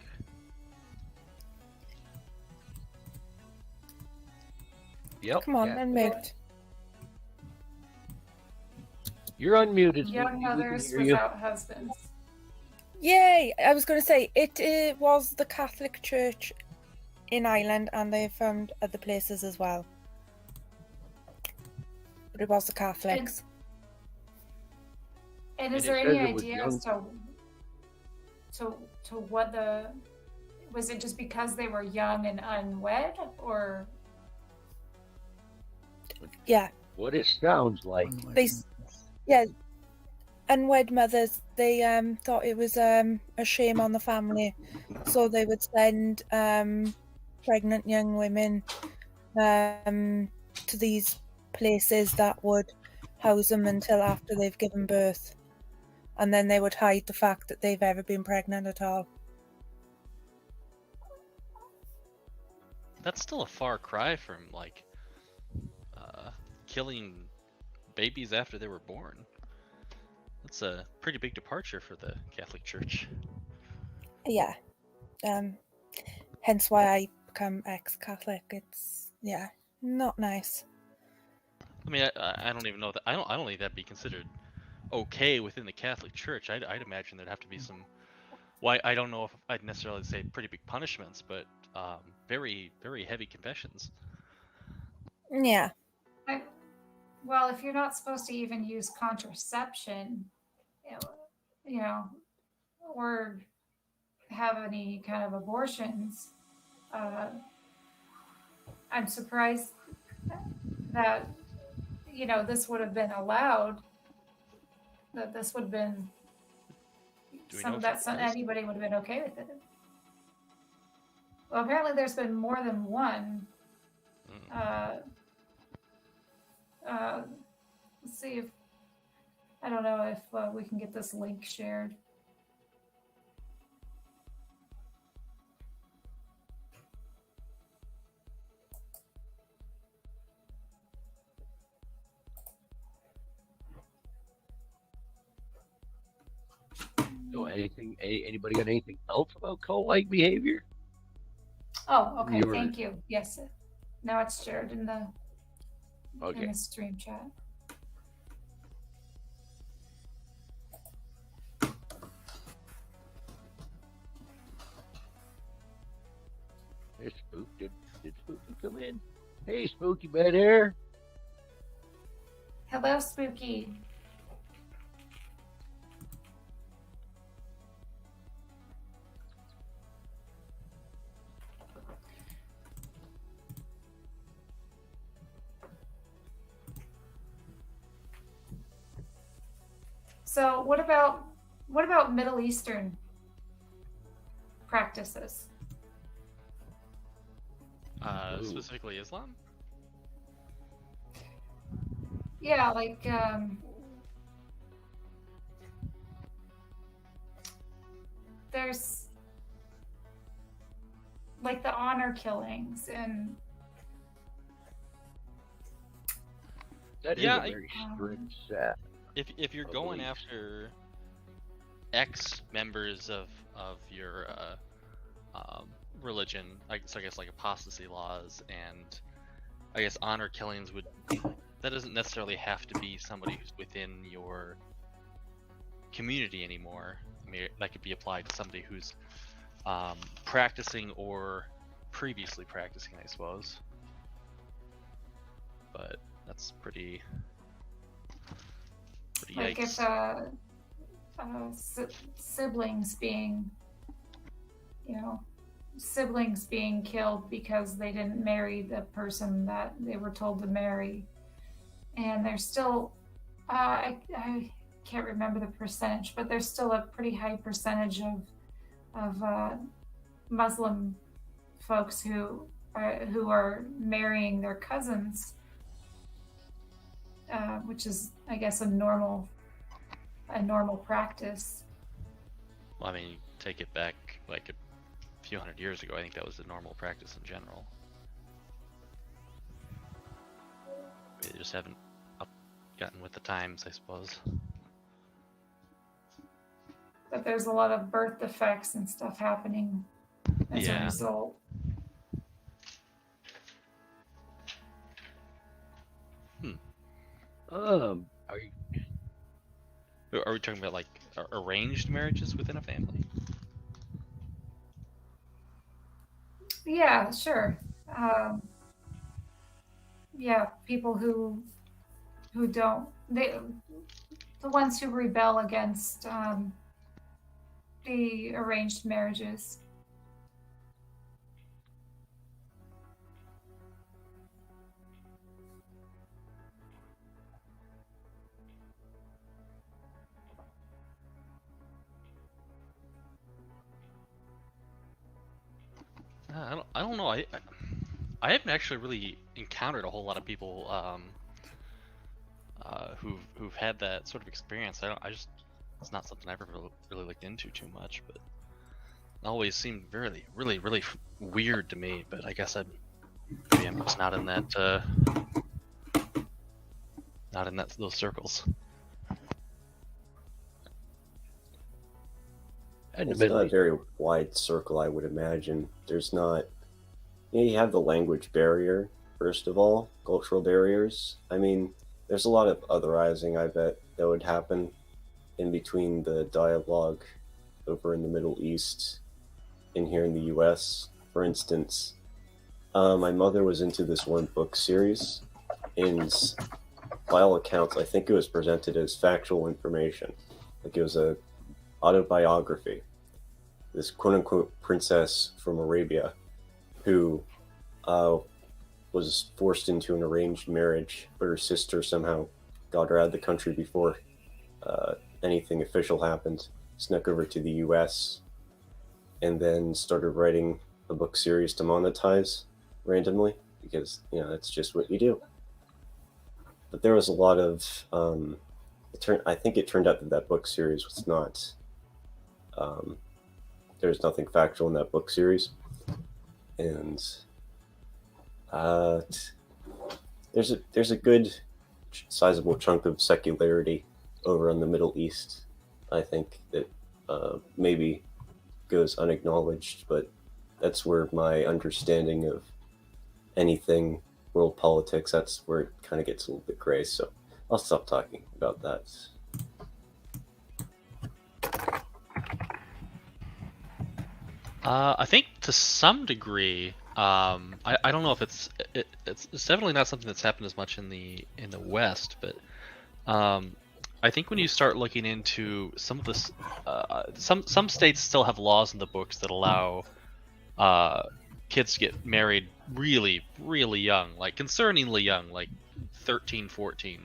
[SPEAKER 1] Yep.
[SPEAKER 3] Come on, unmute.
[SPEAKER 1] You're unmuted.
[SPEAKER 2] Young mothers without husbands.
[SPEAKER 3] Yay! I was going to say, it was the Catholic Church in Ireland, and they found other places as well. But it was the Catholics.
[SPEAKER 2] And is there any idea as to what was it just because they were young and unwed, or?
[SPEAKER 3] Yeah.
[SPEAKER 1] What it sounds like.
[SPEAKER 3] Unwed mothers, they thought it was a shame on the family, so they would send pregnant young women to these places that would house them until after they've given birth, and then they would hide the fact that they've ever been pregnant at all.
[SPEAKER 5] that's still a far cry from like killing babies after they were born. That's a pretty big departure for the Catholic Church.
[SPEAKER 3] Yeah. Hence why I become ex-Catholic. It's not nice.
[SPEAKER 5] I mean, I don't even know that. I don't think that'd be considered okay within the Catholic Church. I'd imagine there'd have to be some. Well, I don't know if I'd necessarily say pretty big punishments, but very, very heavy confessions.
[SPEAKER 3] Yeah.
[SPEAKER 2] Well, if you're not supposed to even use contraception, you know, or have any kind of abortions, I'm surprised that, this would have been allowed, that this would have been anybody would have been okay with it. Well, apparently there's been more than one. Let's see if, I don't know if we can get this link shared.
[SPEAKER 1] So anybody got anything else about cult-like behavior?
[SPEAKER 2] Oh, okay. Thank you. Yes. Now it's shared in the stream chat.
[SPEAKER 1] Hey, Spook. Did Spooky come in? Hey, Spooky, been here?
[SPEAKER 2] Hello, Spooky. So what about Middle Eastern practices?
[SPEAKER 5] Specifically Islam?
[SPEAKER 2] Yeah, like there's like the honor killings and
[SPEAKER 1] that is a very strict set.
[SPEAKER 5] If you're going after ex-members of your religion, I guess like apostasy laws and I guess honor killings that doesn't necessarily have to be somebody who's within your community anymore. I mean, that could be applied to somebody who's practicing or previously practicing, I suppose. But that's pretty
[SPEAKER 2] like
[SPEAKER 5] yikes.
[SPEAKER 2] If siblings being, siblings being killed because they didn't marry the person that they were told to marry, and there's still, I can't remember the percentage, but there's still a pretty high percentage of Muslim folks who are marrying their cousins, which is, I guess, a normal practice.
[SPEAKER 5] Well, I mean, take it back like a few hundred years ago. I think that was the normal practice in general. They just haven't gotten with the times, I suppose.
[SPEAKER 2] But there's a lot of birth defects and stuff happening as a result.
[SPEAKER 5] Are we talking about like arranged marriages within a family?
[SPEAKER 2] Yeah, sure. Yeah, people who don't, the ones who rebel against the arranged marriages.
[SPEAKER 5] I don't know. I haven't actually really encountered a whole lot of people who've had that sort of experience. It's not something I've ever really looked into too much, but it always seemed really weird to me. But I guess I'd Maybe I'm just not in those circles.
[SPEAKER 4] It's not a very wide circle, I would imagine. There's not. You have the language barrier, first of all, cultural barriers. I mean, there's a lot of otherizing, I bet, that would happen in between the dialogue over in the Middle East and here in the US. For instance, my mother was into this one book series, and by all accounts, I think it was presented as factual information. Like it was a autobiography. This quote-unquote princess from Arabia who was forced into an arranged marriage, but her sister somehow got her out of the country before anything official happened, snuck over to the US, and then started writing a book series to monetize randomly, because, you know, that's just what you do. But there was a lot of, I think it turned out that that book series was not, there's nothing factual in that book series. And there's a good sizable chunk of secularity over in the Middle East, I think, that maybe goes unacknowledged, but that's where my understanding of anything world politics, that's where it kind of gets a little bit gray. So I'll stop talking about that.
[SPEAKER 5] I think to some degree, I don't know if it's definitely not something that's happened as much in the West, but I think when you start looking into some of this, some states still have laws in the books that allow kids to get married really, really young, like concerningly young, like 13, 14,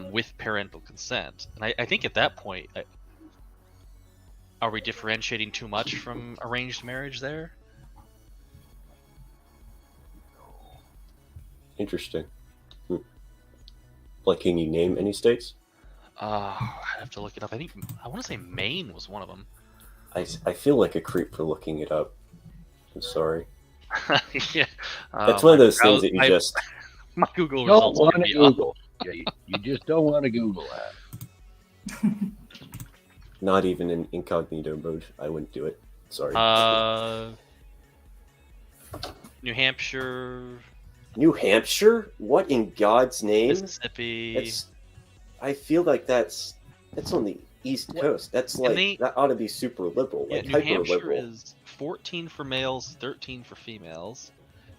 [SPEAKER 5] with parental consent. And I think at that point, are we differentiating too much from arranged marriage there?
[SPEAKER 4] Interesting. Like, can you name any states?
[SPEAKER 5] I have to look it up. I want to say Maine was one of them.
[SPEAKER 4] I feel like a creep for looking it up. I'm sorry.
[SPEAKER 5] Yeah.
[SPEAKER 4] That's one of those things that you just...
[SPEAKER 5] My Google
[SPEAKER 1] don't
[SPEAKER 5] results
[SPEAKER 1] want
[SPEAKER 5] can
[SPEAKER 1] to
[SPEAKER 5] be
[SPEAKER 1] Google. Yeah, you just don't want to Google that.
[SPEAKER 4] Not even in incognito mode. I wouldn't do it. Sorry.
[SPEAKER 5] New Hampshire.
[SPEAKER 4] New Hampshire? What in God's name?
[SPEAKER 5] Mississippi.
[SPEAKER 4] I feel like that's on the East Coast. That's like, that ought to be super liberal, like
[SPEAKER 5] New
[SPEAKER 4] hyper
[SPEAKER 5] Hampshire
[SPEAKER 4] liberal.
[SPEAKER 5] is 14 for males, 13 for females.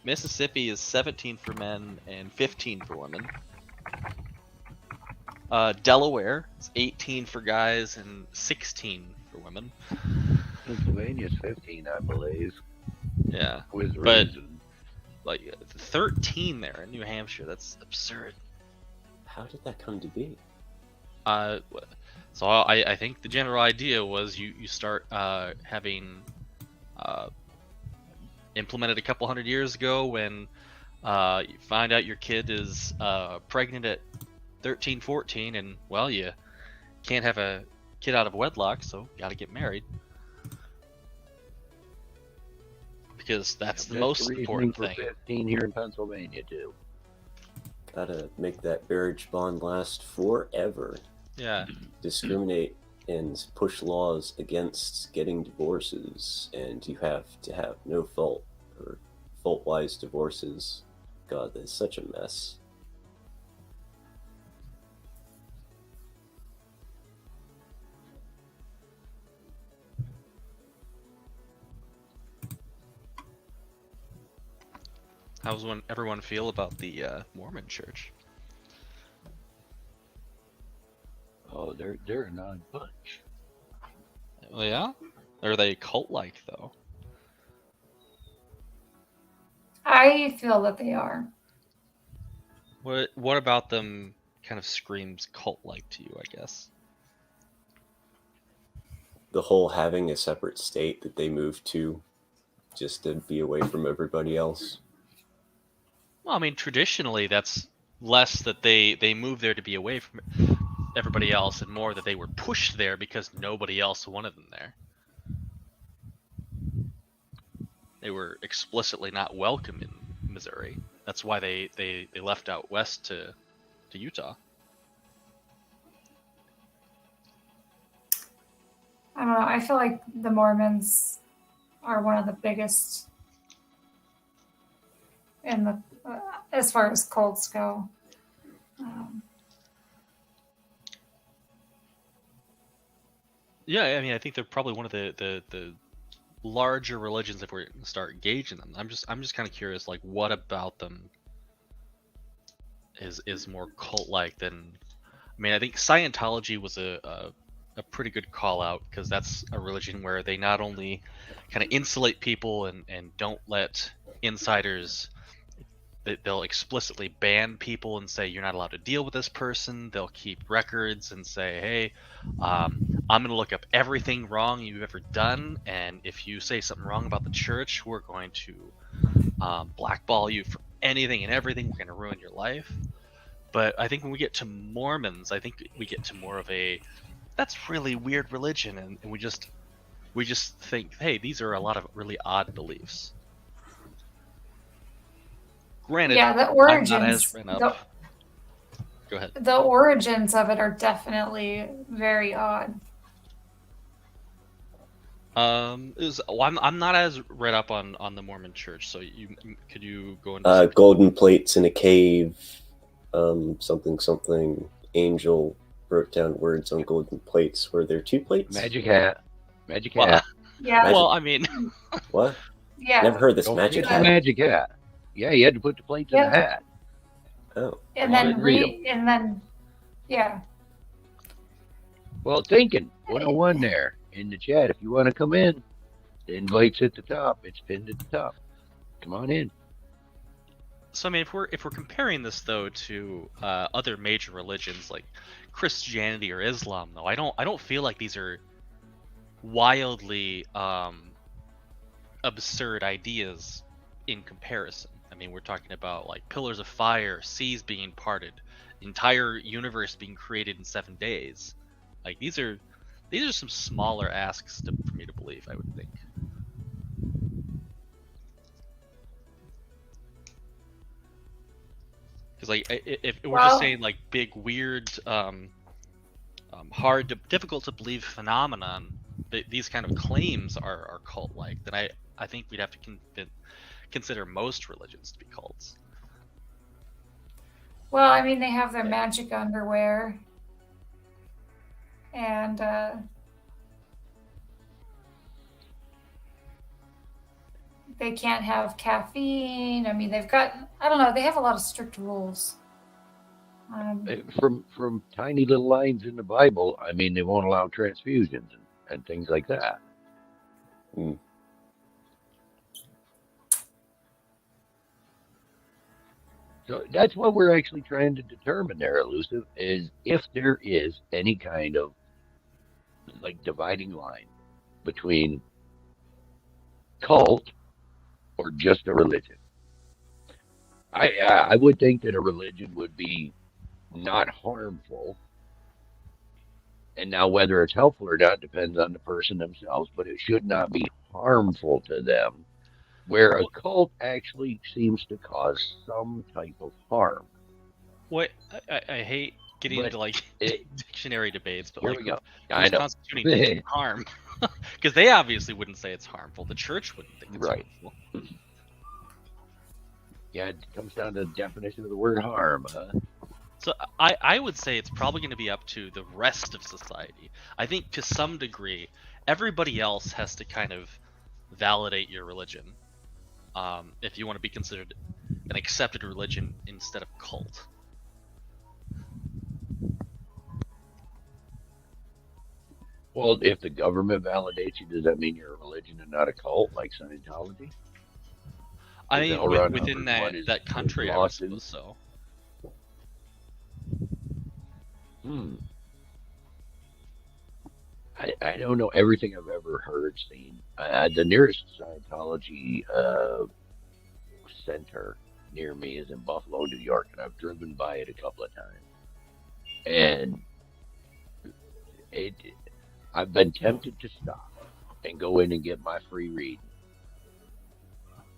[SPEAKER 5] Mississippi is 17 for men and 15 for women. Delaware is 18 for guys and 16 for women.
[SPEAKER 1] Pennsylvania's 15, I believe.
[SPEAKER 5] Yeah,
[SPEAKER 1] With
[SPEAKER 5] but
[SPEAKER 1] reason.
[SPEAKER 5] like 13 there in New Hampshire. That's absurd.
[SPEAKER 4] How did that come to be?
[SPEAKER 5] So I think the general idea was you start having implemented a couple hundred years ago when you find out your kid is pregnant at 13, 14, and well, you can't have a kid out of wedlock, so you got to get married because that's the most important thing.
[SPEAKER 1] 15 here in Pennsylvania too.
[SPEAKER 4] Gotta make that marriage bond last forever.
[SPEAKER 5] Yeah.
[SPEAKER 4] Discriminate and push laws against getting divorces, and you have to have no fault or fault-wise divorces. God, that's such a mess.
[SPEAKER 5] How's everyone feel about the Mormon Church?
[SPEAKER 1] Oh, they're a non-bunch.
[SPEAKER 5] Well, yeah? Are they cult-like, though?
[SPEAKER 2] I feel that they are.
[SPEAKER 5] What about them kind of screams cult-like to you, I guess?
[SPEAKER 4] The whole having a separate state that they moved to just to be away from everybody else.
[SPEAKER 5] Well, I mean, traditionally, that's less that they moved there to be away from everybody else and more that they were pushed there because nobody else wanted them there. They were explicitly not welcome Missouri. That's why they left out west to Utah.
[SPEAKER 2] I don't know. I feel like the Mormons are one of the biggest in the as far as cults go.
[SPEAKER 5] Yeah, I mean, I think they're probably one of the larger religions if we're going to start gauging them. I'm just kind of curious, like, what about them is more cult-like than? I mean, I think Scientology was a pretty good call out, because that's a religion where they not only kind of insulate people and don't let insiders. They'll explicitly ban people and say you're not allowed to deal with this person. They'll keep records and say, hey, I'm going to look up everything wrong you've ever done, and if you say something wrong about the church, we're going to blackball you for anything and everything. We're going to ruin your life. But I think when we get to Mormons, I think we get to more of a, that's really weird religion, and we just think, hey, these are a lot of really odd beliefs. Granted,
[SPEAKER 2] yeah, the origins.
[SPEAKER 5] I'm not as read up. Go ahead.
[SPEAKER 2] The origins of it are definitely very odd.
[SPEAKER 5] I'm not as read up on the Mormon Church, so could you go into
[SPEAKER 4] golden plates in a cave, something angel wrote down words on golden plates. Were there 2 plates?
[SPEAKER 1] Magic hat.
[SPEAKER 2] Yeah.
[SPEAKER 5] Well, I mean,
[SPEAKER 4] what?
[SPEAKER 2] Yeah.
[SPEAKER 4] Never heard this
[SPEAKER 1] Don't
[SPEAKER 4] magic
[SPEAKER 1] forget
[SPEAKER 4] hat.
[SPEAKER 1] the magic hat. Yeah, you had to put the plates in the hat.
[SPEAKER 4] Oh.
[SPEAKER 2] And then yeah.
[SPEAKER 1] Well, thinking 101 there in the chat. If you want to come in, the invite's at the top. It's pinned at the top. Come on in.
[SPEAKER 5] So I mean, if we're comparing this though to other major religions like Christianity or Islam, though, I don't feel like these are wildly absurd ideas in comparison. I mean, we're talking about like pillars of fire, seas being parted, entire universe being created in 7 days. Like these are some smaller asks for me to believe, I would think. Because like if we're just saying like big, weird, difficult to believe phenomenon, these kind of claims are cult-like, then I think we'd have to consider most religions to be cults.
[SPEAKER 2] Well, I mean, they have their magic underwear, and they can't have caffeine. I mean, they've got, I don't know, they have a lot of strict rules.
[SPEAKER 1] From tiny little lines in the Bible, I mean, they won't allow transfusions and things like that.
[SPEAKER 4] Mm.
[SPEAKER 1] So that's what we're actually trying to determine there, Elusive, is if there is any kind of like dividing line between cult or just a religion. I would think that a religion would be not harmful. And now whether it's helpful or not depends on the person themselves, but it should not be harmful to them. Where a cult actually seems to cause some type of harm.
[SPEAKER 5] What I hate getting into like dictionary debates, but
[SPEAKER 1] here
[SPEAKER 5] like
[SPEAKER 1] we go.
[SPEAKER 5] who's constituting harm? Because they obviously wouldn't say it's harmful. The church wouldn't think it's harmful.
[SPEAKER 1] Yeah, it comes down to the definition of the word harm.
[SPEAKER 5] So I would say it's probably going to be up to the rest of society. I think to some degree, everybody else has to kind of validate your religion. If you want to be considered an accepted religion instead of cult.
[SPEAKER 1] Well, if the government validates you, does that mean you're a religion and not a cult, like Scientology?
[SPEAKER 5] I mean, within that country, I would suppose so.
[SPEAKER 1] I don't know everything I've ever heard, seen. The nearest Scientology center near me is in Buffalo, New York, and I've driven by it a couple of times. And I've been tempted to stop and go in and get my free reading.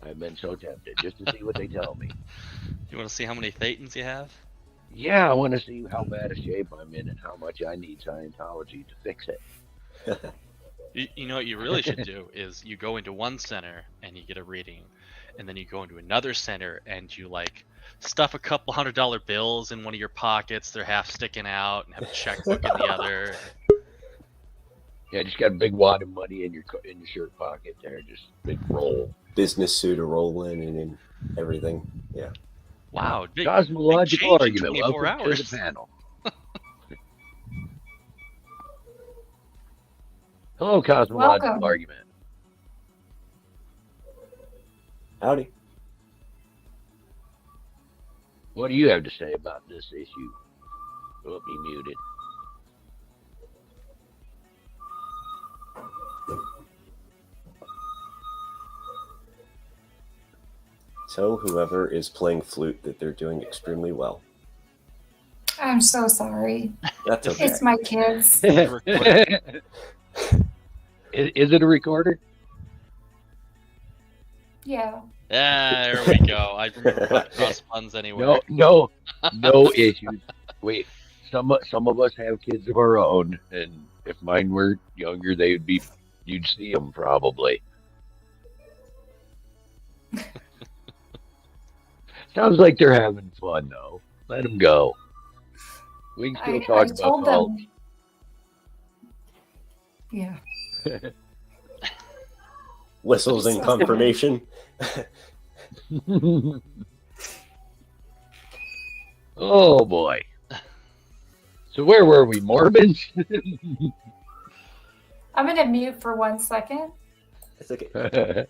[SPEAKER 1] I've been so tempted just to see what they tell me.
[SPEAKER 5] You want to see how many thetans you have?
[SPEAKER 1] Yeah, I want to see how bad a shape I'm in and how much I need Scientology to fix it.
[SPEAKER 5] You know what you really should do is you go into one center and you get a reading, and then you go into another center and you like stuff a couple $100 bills in one of your pockets. They're half sticking out, and have a checkbook in the other.
[SPEAKER 1] Yeah, just got a big wad of money in your shirt pocket there, just big roll.
[SPEAKER 4] Business suit a roll in and everything. Yeah.
[SPEAKER 5] Wow. Big,
[SPEAKER 1] cosmological
[SPEAKER 5] big
[SPEAKER 1] argument. Welcome to the panel. Hello, cosmological
[SPEAKER 2] Welcome.
[SPEAKER 1] argument.
[SPEAKER 4] Howdy.
[SPEAKER 1] What do you have to say about this issue? Oh, be muted.
[SPEAKER 4] Tell whoever is playing flute that they're doing extremely well.
[SPEAKER 2] I'm so sorry.
[SPEAKER 4] That's okay.
[SPEAKER 2] It's my kids.
[SPEAKER 1] Is it a recorder?
[SPEAKER 2] Yeah.
[SPEAKER 5] There we go. I remember cross funds anyway.
[SPEAKER 1] No issues. Wait, some of us have kids of our own, and if mine were younger, you'd see them probably. Sounds like they're having fun though. Let them go. We can still talk about cults.
[SPEAKER 2] Yeah.
[SPEAKER 4] Whistles in confirmation.
[SPEAKER 1] Oh boy. So where were we? Mormons?
[SPEAKER 2] I'm gonna mute for 1 second.
[SPEAKER 4] It's okay.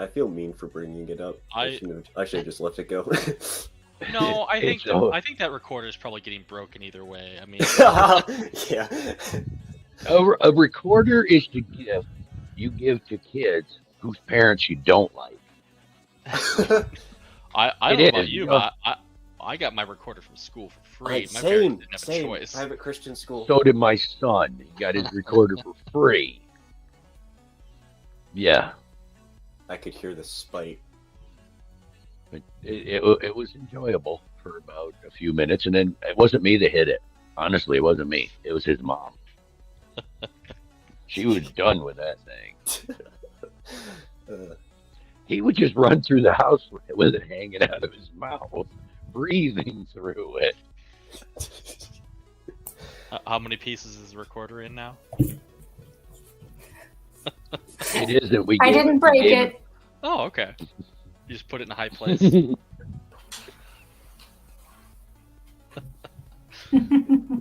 [SPEAKER 4] I feel mean for bringing it up. I should have just let it go.
[SPEAKER 5] No, I think that recorder is probably getting broken either way. I mean,
[SPEAKER 4] yeah.
[SPEAKER 1] A recorder is to give to kids whose parents you don't like.
[SPEAKER 5] I don't know about you, but I got my recorder from school for free. My parents didn't have a choice.
[SPEAKER 4] Private Christian school.
[SPEAKER 1] So did my son. He got his recorder for free. Yeah.
[SPEAKER 4] I could hear the spite.
[SPEAKER 1] It was enjoyable for about a few minutes, and then it wasn't me that hit it. Honestly, it wasn't me. It was his mom. She was done with that thing. He would just run through the house with it hanging out of his mouth, breathing through it.
[SPEAKER 5] How many pieces is the recorder in now?
[SPEAKER 1] It isn't.
[SPEAKER 2] I didn't break it.
[SPEAKER 5] Oh, okay. You just put it in a high place.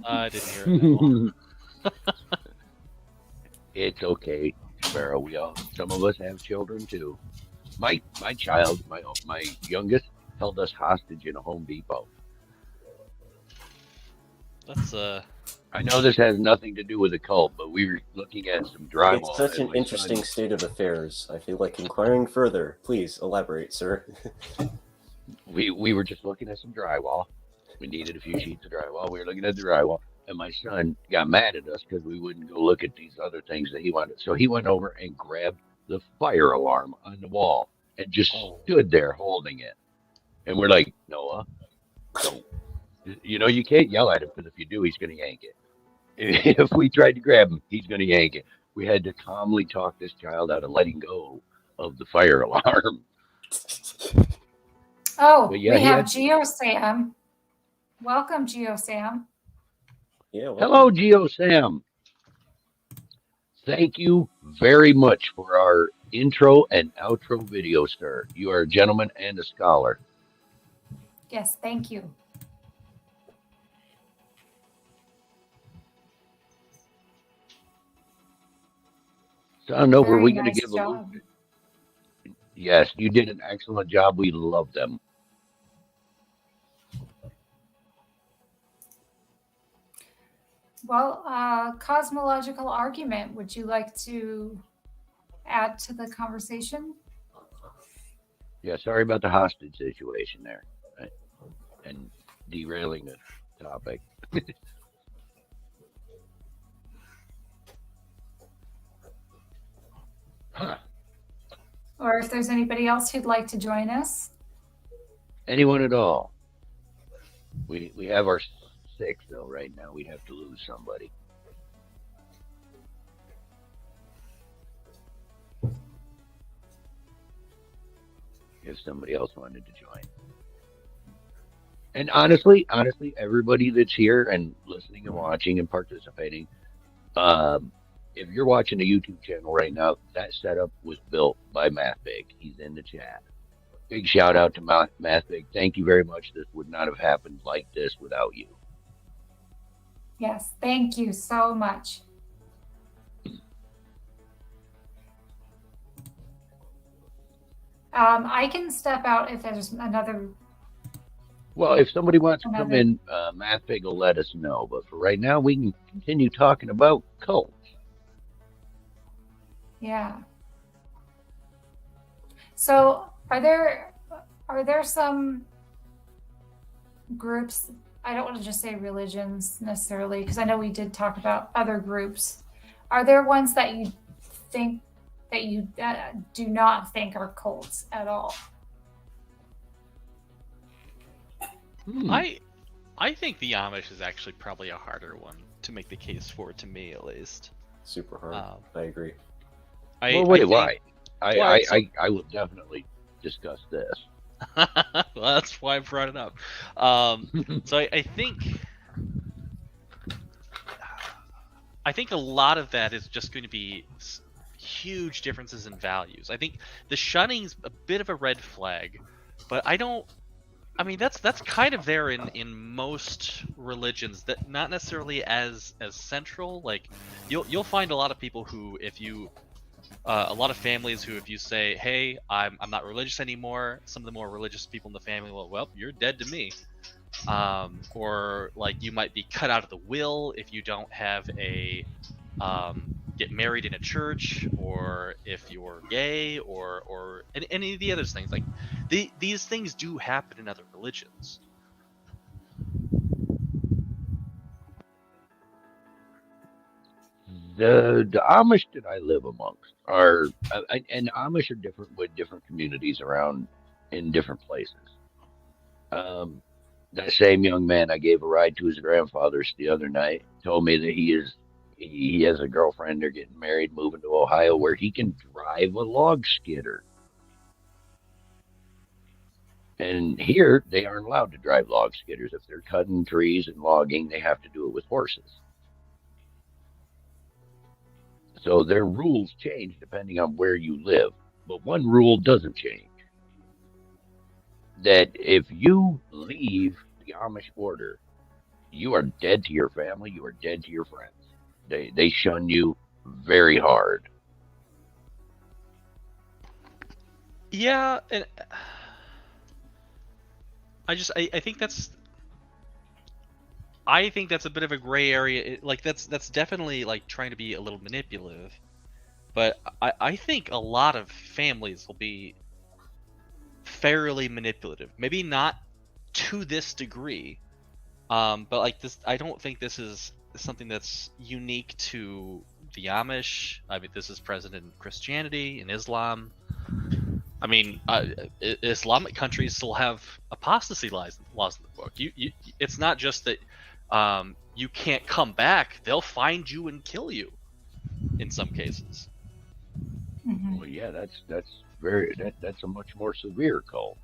[SPEAKER 5] I didn't hear it at all.
[SPEAKER 1] It's okay, Sparrow. Some of us have children too. My child, my youngest, held us hostage in a Home Depot.
[SPEAKER 5] That's
[SPEAKER 1] I know this has nothing to do with a cult, but we were looking at some drywall.
[SPEAKER 4] It's such an interesting state of affairs. I feel like inquiring further. Please elaborate, sir.
[SPEAKER 1] We were just looking at some drywall. We needed a few sheets of drywall. We were looking at the drywall, and my son got mad at us because we wouldn't go look at these other things that he wanted. So he went over and grabbed the fire alarm on the wall and just stood there holding it. And we're like, Noah, don't. You can't yell at him because if you do, he's going to yank it. If we tried to grab him, he's going to yank it. We had to calmly talk this child out of letting go of the fire alarm.
[SPEAKER 2] Oh, yeah, we have GeoSam. Welcome, GeoSam.
[SPEAKER 4] Yeah.
[SPEAKER 1] Hello, GeoSam. Thank you very much for our intro and outro video, sir. You are a gentleman and a scholar.
[SPEAKER 2] Yes, thank you.
[SPEAKER 1] Son, were we going to give a Yes, you did an excellent job. We love them.
[SPEAKER 2] Well, cosmological argument. Would you like to add to the conversation?
[SPEAKER 1] Yeah, sorry about the hostage situation there and derailing the topic.
[SPEAKER 2] or if there's anybody else who'd like to join us.
[SPEAKER 1] Anyone at all? We have our 6 though right now. We'd have to lose somebody. If somebody else wanted to join. And honestly, everybody that's here and listening and watching and participating, if you're watching a YouTube channel right now, that setup was built by MathBig. He's in the chat. Big shout out to MathBig. Thank you very much. This would not have happened like this without you.
[SPEAKER 2] Yes, thank you so much. I can step out if there's another.
[SPEAKER 1] Well, if somebody wants to come in, MathBig will let us know. But for right now, we can continue talking about cults.
[SPEAKER 2] Yeah. So, are there some groups? I don't want to just say religions necessarily, because I know we did talk about other groups. Are there ones that you think that you do not think are cults at all?
[SPEAKER 5] I think the Amish is actually probably a harder one to make the case for, to me at least.
[SPEAKER 4] Super hard. I agree.
[SPEAKER 1] Why? I will definitely discuss this.
[SPEAKER 5] Well, that's why I brought it up. So I think a lot of that is just going to be huge differences in values. I think the shunning's a bit of a red flag, but I mean, that's kind of there in most religions, that not necessarily as central. Like you'll find a lot of people who, if you a lot of families who, if you say, hey, I'm not religious anymore, some of the more religious people in the family will, well, you're dead to me. Or like you might be cut out of the will if you don't have a get married in a church, or if you're gay, or any of the other things. Like these things do happen in other religions.
[SPEAKER 1] The Amish that I live amongst are, and Amish are different with different communities around in different places. That same young man I gave a ride to his grandfather's the other night told me that he has a girlfriend. They're getting married, moving to Ohio, where he can drive a log skidder. And here they aren't allowed to drive log skidders. If they're cutting trees and logging, they have to do it with horses. So their rules change depending on where you live. But one rule doesn't change. That if you leave the Amish order, you are dead to your family, you are dead to your friends. They shun you very hard.
[SPEAKER 5] Yeah, and I think that's a bit of a gray area. Like that's definitely like trying to be a little manipulative. But I think a lot of families will be fairly manipulative. Maybe not to this degree. But like this, I don't think this is something that's unique to the Amish. I mean, this is present in Christianity, in Islam. I mean, Islamic countries still have apostasy laws in the book. It's not just that you can't come back; they'll find you and kill you, in some cases.
[SPEAKER 2] Mm-hmm.
[SPEAKER 1] Well, yeah, that's a much more severe cult.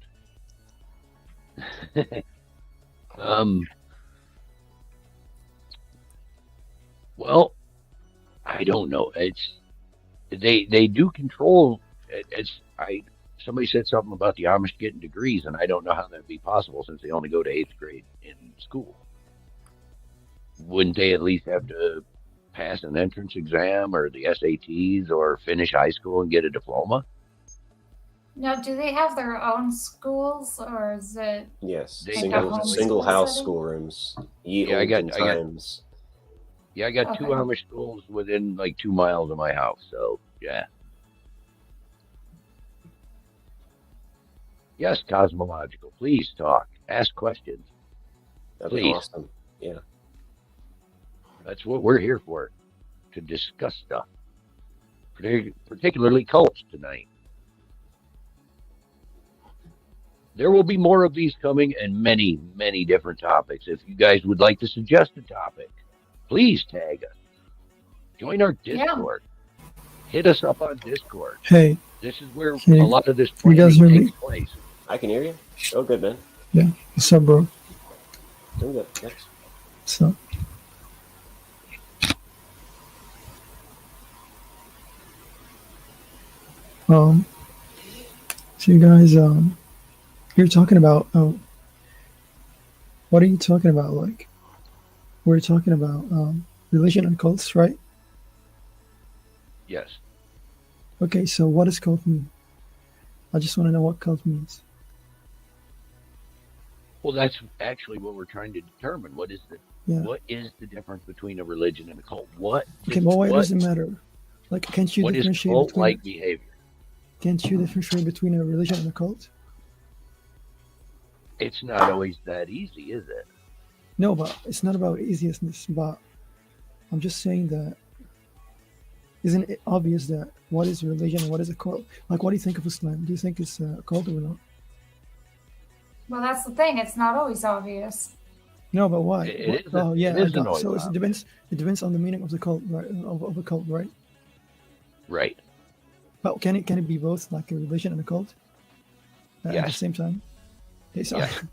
[SPEAKER 1] Well, I don't know. They do control. Somebody said something about the Amish getting degrees, and I don't know how that'd be possible since they only go to 8th grade in school. Wouldn't they at least have to pass an entrance exam or the SATs or finish high school and get a diploma?
[SPEAKER 2] Now, do they have their own schools, or is it?
[SPEAKER 4] Yes,
[SPEAKER 2] like
[SPEAKER 4] single house schoolrooms.
[SPEAKER 1] I got 2
[SPEAKER 2] Okay.
[SPEAKER 1] Amish schools within like 2 miles of my house. So yeah. Yes, Cosmological. Please talk. Ask questions.
[SPEAKER 4] That'd be awesome. Yeah.
[SPEAKER 1] That's what we're here for, to discuss stuff. Particularly cults tonight. There will be more of these coming and many, many different topics. If you guys would like to suggest a topic, please tag us. Join our Discord. Hit us up on Discord.
[SPEAKER 6] Hey.
[SPEAKER 1] This is where a lot of this planning takes place.
[SPEAKER 4] I can hear you. Oh, good, man.
[SPEAKER 6] Yeah. What's up, bro?
[SPEAKER 4] Doing good. Thanks.
[SPEAKER 6] What's up? So you guys, you're talking about, what are you talking about? Like, we're talking about religion and cults, right?
[SPEAKER 1] Yes.
[SPEAKER 6] Okay, so what does cult mean? I just want to know what cult means.
[SPEAKER 1] Well, that's actually what we're trying to determine. What is the difference between a religion and a cult?
[SPEAKER 6] Okay, well, why does it matter? Like, can't you differentiate
[SPEAKER 1] what is cult-like behavior?
[SPEAKER 6] Can't you differentiate between a religion and a cult?
[SPEAKER 1] It's not always that easy, is it?
[SPEAKER 6] No, but it's not about easiness, but I'm just saying that isn't it obvious that what is religion and what is a cult? Like, what do you think of Islam? Do you think it's a cult or not?
[SPEAKER 2] Well, that's the thing. It's not always obvious.
[SPEAKER 6] No, but why?
[SPEAKER 1] It
[SPEAKER 6] So it depends on the meaning of the cult, right? Of a cult, right?
[SPEAKER 1] Right.
[SPEAKER 6] But can it be both, like a religion and a cult at the same time? Okay, so
[SPEAKER 1] Yes.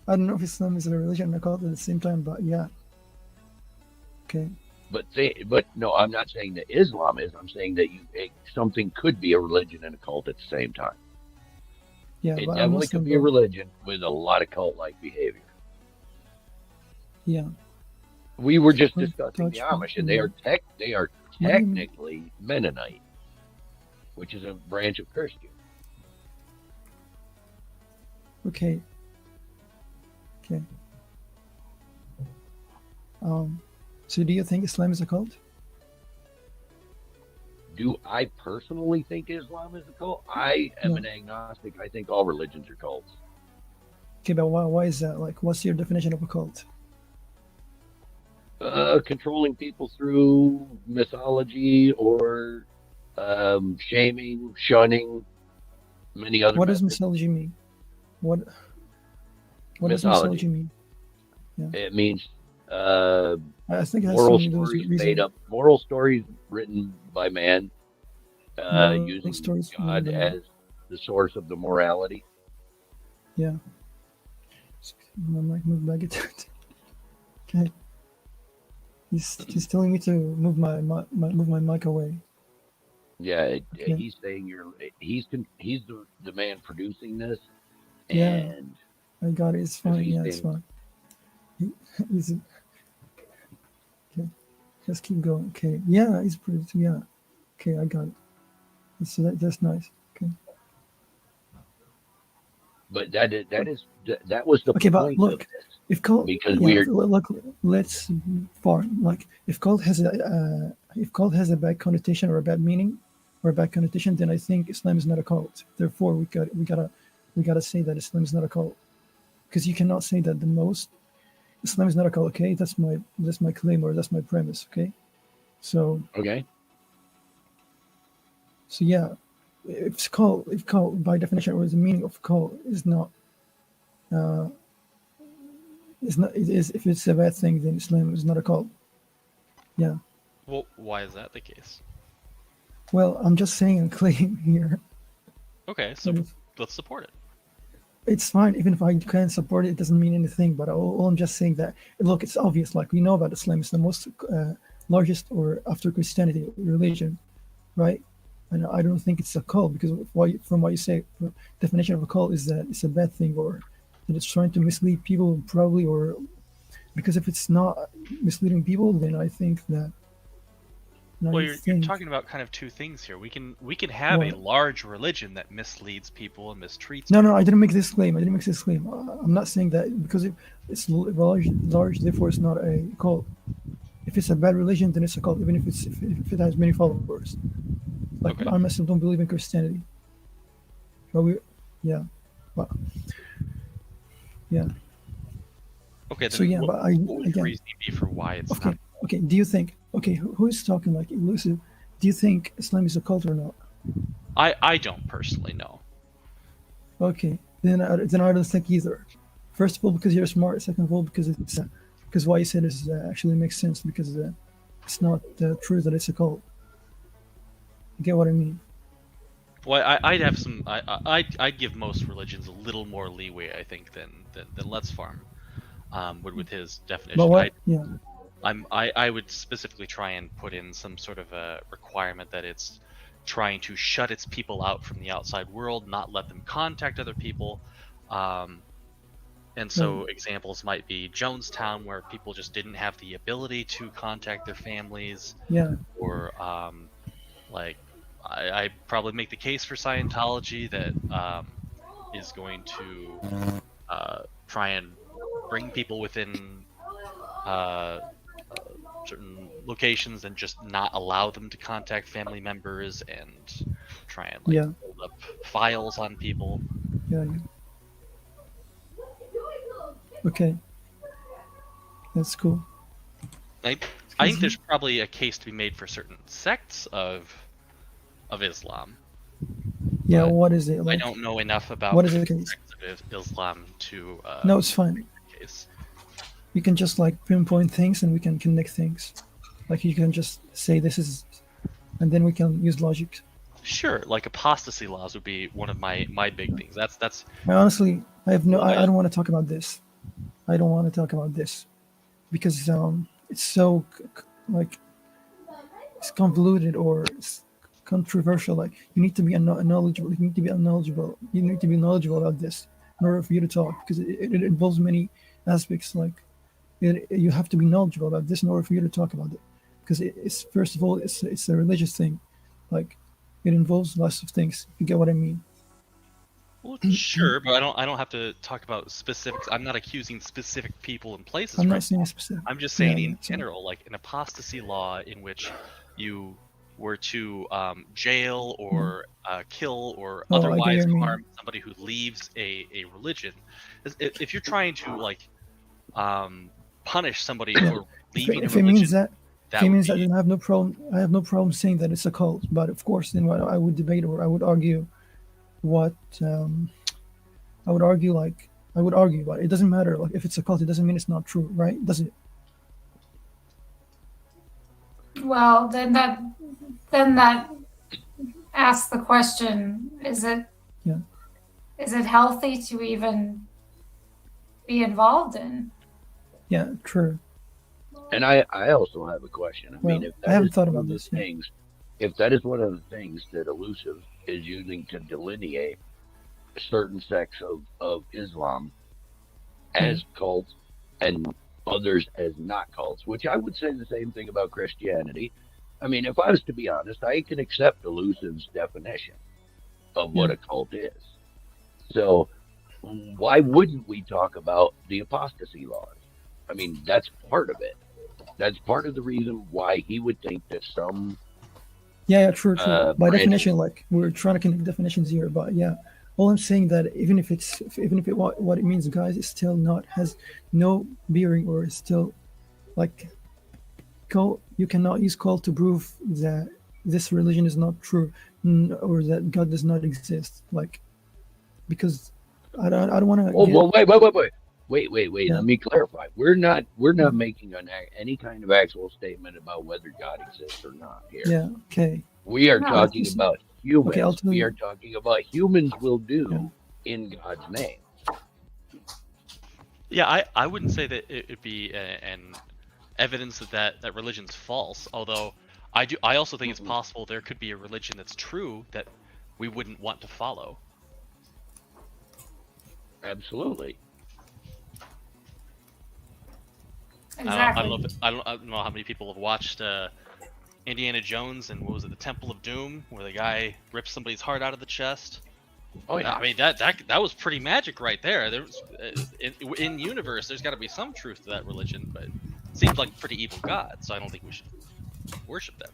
[SPEAKER 6] I don't know if Islam is a religion and a cult at the same time, but yeah. Okay.
[SPEAKER 1] But no, I'm not saying that Islam is. I'm saying that something could be a religion and a cult at the same time.
[SPEAKER 6] Yeah,
[SPEAKER 1] it
[SPEAKER 6] but
[SPEAKER 1] definitely could be a religion with a lot of cult-like behavior.
[SPEAKER 6] Yeah.
[SPEAKER 1] We were just discussing the Amish, and they are technically Mennonite, which is a branch of Christian.
[SPEAKER 6] Okay. So do you think Islam is a cult?
[SPEAKER 1] Do I personally think Islam is a cult? I am an agnostic. I think all religions are cults.
[SPEAKER 6] Okay, but why is that? Like, what's your definition of a cult?
[SPEAKER 1] Controlling people through mythology or shaming, shunning, many other.
[SPEAKER 6] What does mythology mean? What does mythology mean? Yeah.
[SPEAKER 1] It means
[SPEAKER 6] I think
[SPEAKER 1] moral stories made up, moral stories written by man, using God as the source of the morality.
[SPEAKER 6] Yeah. I might move back it. Okay. He's telling me to move my mic away.
[SPEAKER 1] Yeah, he's saying he's the man producing this.
[SPEAKER 6] Yeah.
[SPEAKER 1] And
[SPEAKER 6] I got it. It's fine. Yeah, it's fine. He's okay. Just keep going. Okay. Yeah, he's producing. Yeah. Okay, I got it. So that's nice. Okay.
[SPEAKER 1] But that was the
[SPEAKER 6] okay.
[SPEAKER 1] Point
[SPEAKER 6] But look,
[SPEAKER 1] of this,
[SPEAKER 6] if cult,
[SPEAKER 1] because
[SPEAKER 6] look, let's farm. Like, if cult has a bad connotation or a bad meaning or a bad connotation, then I think Islam is not a cult. Therefore, we gotta say that Islam is not a cult, because you cannot say that Islam is not a cult. Okay, that's my claim, or that's my premise. Okay, so
[SPEAKER 1] okay.
[SPEAKER 6] So yeah, if cult by definition, or the meaning of cult is not, if it's a bad thing, then Islam is not a cult. Yeah.
[SPEAKER 5] Well, why is that the case?
[SPEAKER 6] Well, I'm just saying a claim here.
[SPEAKER 5] Okay, so let's support it.
[SPEAKER 6] It's fine, even if I can't support it, it doesn't mean anything. But all I'm just saying that, look, it's obvious. Like, we know about Islam, it's the most largest, or after Christianity, religion, right? And I don't think it's a cult, because from what you say, the definition of a cult is that it's a bad thing, or that it's trying to mislead people, probably, or because if it's not misleading people, then I think that.
[SPEAKER 5] Well, you're talking about kind of two things here. We can have a large religion that misleads people and mistreats.
[SPEAKER 6] No, I didn't make this claim. I'm not saying that because it's large, therefore it's not a cult. If it's a bad religion, then it's a cult, even if it has many followers. Like, I myself don't believe in Christianity. But yeah.
[SPEAKER 5] Okay. Then
[SPEAKER 6] so yeah,
[SPEAKER 5] what would the reason be for why it's not?
[SPEAKER 6] Okay. Do you think? Okay, who's talking like elusive? Do you think Islam is a cult or not?
[SPEAKER 5] I don't personally know.
[SPEAKER 6] Okay, then I don't think either. First of all, because you're smart. Second of all, because it's because what you said is actually makes sense, because it's not true that it's a cult. You get what I mean?
[SPEAKER 5] Well, I'd have some. I'd give most religions a little more leeway, I think, than Let's Farm would with his definition.
[SPEAKER 6] But what? Yeah.
[SPEAKER 5] I would specifically try and put in some sort of a requirement that it's trying to shut its people out from the outside world, not let them contact other people. And so examples might be Jonestown, where people just didn't have the ability to contact their families.
[SPEAKER 6] Yeah.
[SPEAKER 5] Or like I probably make the case for Scientology that is going to try and bring people within certain locations and just not allow them to contact family members and try and build up files on people.
[SPEAKER 6] Yeah. Okay. That's cool.
[SPEAKER 5] I think there's probably a case to be made for certain sects of Islam.
[SPEAKER 6] Yeah, what is it?
[SPEAKER 5] Like, I don't know enough about
[SPEAKER 6] what is the case
[SPEAKER 5] of Islam to.
[SPEAKER 6] No, it's fine.
[SPEAKER 5] Case.
[SPEAKER 6] You can just like pinpoint things, and we can connect things. Like you can just say this is, and then we can use logic.
[SPEAKER 5] Sure, like apostasy laws would be one of my big things. That's.
[SPEAKER 6] Honestly, I don't want to talk about this. I don't want to talk about this because it's so like it's convoluted or it's controversial. Like you need to be knowledgeable. You need to be knowledgeable. You need to be knowledgeable about this in order for you to talk, because it involves many aspects. Like you have to be knowledgeable about this in order for you to talk about it, because it's first of all it's a religious thing. Like it involves lots of things. You get what I mean?
[SPEAKER 5] Well, sure, but I don't have to talk about specifics. I'm not accusing specific people and places.
[SPEAKER 6] I'm not saying specific.
[SPEAKER 5] I'm just saying in general, like an apostasy law in which you were to jail or kill or otherwise harm somebody who leaves a religion. If you're trying to like punish somebody for leaving a religion,
[SPEAKER 6] if it means that I have no problem. I have no problem saying that it's a cult. But of course, then what I would debate or I would argue. What I would argue, but it doesn't matter. Like if it's a cult, it doesn't mean it's not true, right? Does it?
[SPEAKER 2] Well, then that asks the question: is it healthy to even be involved in?
[SPEAKER 6] Yeah, true.
[SPEAKER 1] And I also have a question. I mean, if
[SPEAKER 6] I haven't thought about this.
[SPEAKER 1] If that is one of the things that Elusive is using to delineate certain sects of Islam as cults and others as not cults, which I would say the same thing about Christianity. I mean, if I was to be honest, I can accept Elusive's definition of what a cult is. So why wouldn't we talk about the apostasy laws? I mean, that's part of it. That's part of the reason why he would think that some...
[SPEAKER 6] Yeah, true. By definition, like we're trying to connect definitions here, but yeah, all I'm saying that even if what it means, guys, is still not has no bearing or is still like cult. You cannot use cult to prove that this religion is not true or that God does not exist. Like because I don't want to.
[SPEAKER 1] Oh, well, wait. Yeah. Let me clarify. We're not making any kind of actual statement about whether God exists or not here.
[SPEAKER 6] Yeah. Okay.
[SPEAKER 1] We are talking about humans. Okay, we are talking about humans will do in God's name.
[SPEAKER 5] Yeah, I wouldn't say that it would be an evidence that religion's false. Although I also think it's possible there could be a religion that's true that we wouldn't want to follow.
[SPEAKER 1] Absolutely.
[SPEAKER 2] Exactly.
[SPEAKER 5] I don't know how many people have watched Indiana Jones and what was it, the Temple of Doom, where the guy rips somebody's heart out of the chest.
[SPEAKER 1] Oh yeah.
[SPEAKER 5] I mean that was pretty magic right there. There was in universe, there's got to be some truth to that religion, but it seems like a pretty evil god, so I don't think we should worship them.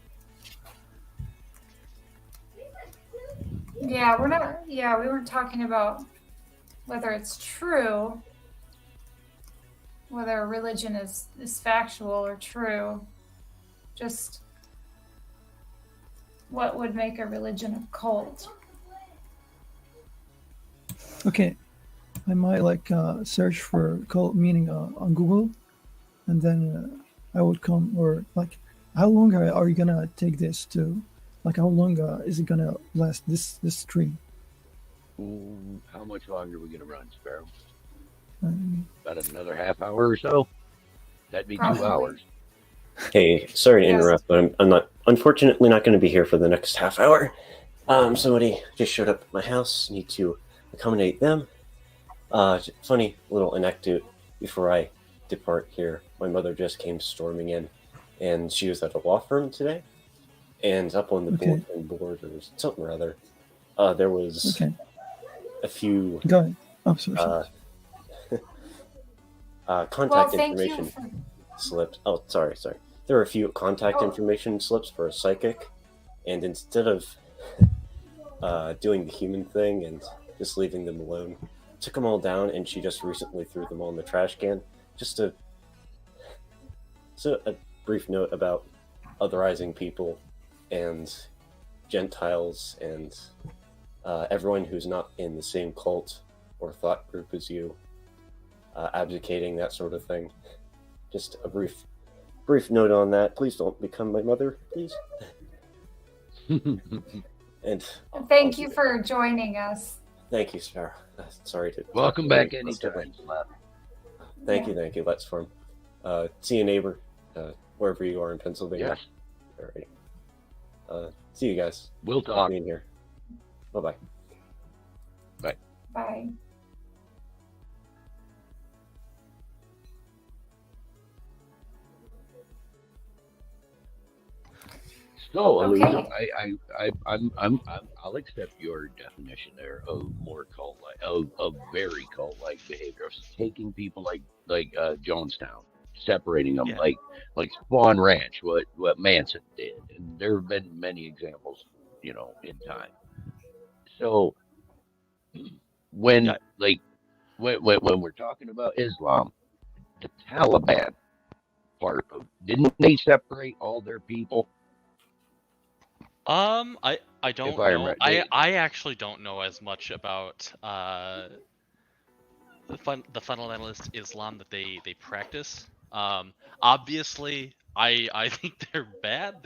[SPEAKER 2] Yeah, we weren't talking about whether it's true. Whether a religion is factual or true, just what would make a religion a cult?
[SPEAKER 6] Okay, I might like search for cult meaning on Google, and then I would come, or like, how long are you gonna take this to? Like, how long is it gonna last this stream?
[SPEAKER 1] How much longer are we gonna run, Sparrow?
[SPEAKER 6] Um,
[SPEAKER 1] About another half hour or so. That'd be
[SPEAKER 2] Probably.
[SPEAKER 1] 2 hours.
[SPEAKER 4] Hey, sorry to
[SPEAKER 2] Yes.
[SPEAKER 4] interrupt, but I'm not, unfortunately, not going to be here for the next half hour. Somebody just showed up at my house. Need to accommodate them. Funny little anecdote before I depart here. My mother just came storming in, and she was at a law firm today. And up on the bulletin board, or something or other, there was a few
[SPEAKER 6] Go ahead. Oh, sorry.
[SPEAKER 4] contact information slips. Oh, sorry. There were a few contact information slips for a psychic, and instead of doing the human thing and just leaving them alone, took them all down, and she just recently threw them all in the trash can. Just a brief note about otherizing people and Gentiles and everyone who's not in the same cult or thought group as you, abdicating, that sort of thing. Just a brief note on that. Please don't become my mother, please. And
[SPEAKER 2] thank you for joining us.
[SPEAKER 4] Thank you, Sarah. Sorry to.
[SPEAKER 1] Welcome back anytime.
[SPEAKER 4] Thank you. Let's form. See you, neighbor, wherever you are in Pennsylvania.
[SPEAKER 1] Yes.
[SPEAKER 4] All right. See you guys.
[SPEAKER 1] We'll talk.
[SPEAKER 4] Being here. Bye.
[SPEAKER 2] Bye.
[SPEAKER 1] So,
[SPEAKER 2] Okay.
[SPEAKER 1] Alexa, I'll accept your definition there of more cult-like, of very cult-like behavior, of taking people like Jonestown, separating them,
[SPEAKER 5] Yeah.
[SPEAKER 1] like Spawn Ranch, what Manson did, and there have been many examples, in time. So, when we're talking about Islam, the Taliban part of, didn't they separate all their people?
[SPEAKER 5] I don't
[SPEAKER 1] If I
[SPEAKER 5] know.
[SPEAKER 1] remember,
[SPEAKER 5] I actually don't know as much about the fundamentalist Islam that they practice. Obviously, I think they're bad.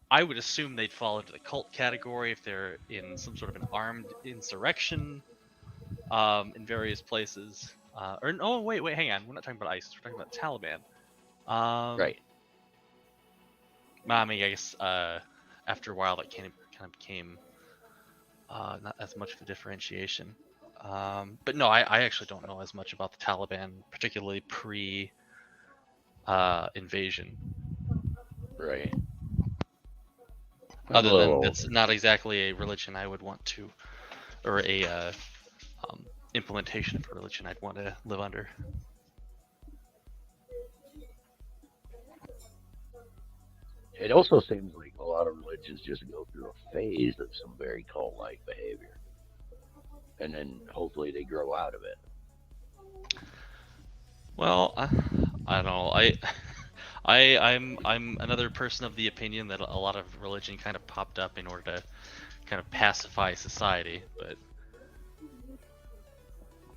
[SPEAKER 5] I would assume they'd fall into the cult category if they're in some sort of an armed insurrection in various places. Or no, wait, hang on. We're not talking about ISIS. We're talking about Taliban.
[SPEAKER 1] Right.
[SPEAKER 5] I mean, I guess after a while that kind of became not as much of a differentiation. But no, I actually don't know as much about the Taliban, particularly pre-invasion.
[SPEAKER 1] Right.
[SPEAKER 5] Other than it's not exactly a religion I would want to, or a implementation of a religion I'd want to live under.
[SPEAKER 1] It also seems like a lot of religions just go through a phase of some very cult-like behavior, and then hopefully they grow out of it.
[SPEAKER 5] Well, I don't know. I'm another person of the opinion that a lot of religion kind of popped up in order to kind of pacify society, but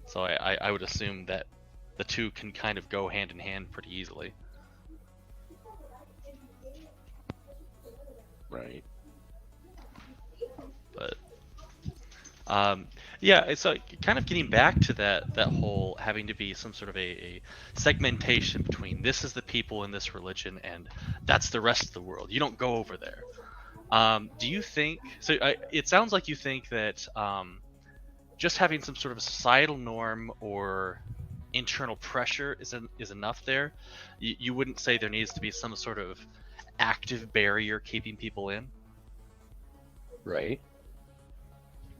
[SPEAKER 5] so I would assume that the two can kind of go hand in hand pretty easily.
[SPEAKER 1] Right.
[SPEAKER 5] But yeah, it's kind of getting back to that whole having to be some sort of a segmentation between this is the people in this religion and that's the rest of the world. You don't go over there. Do you think so? It sounds like you think that just having some sort of a societal norm or internal pressure is enough there. You wouldn't say there needs to be some sort of active barrier keeping people in.
[SPEAKER 1] Right.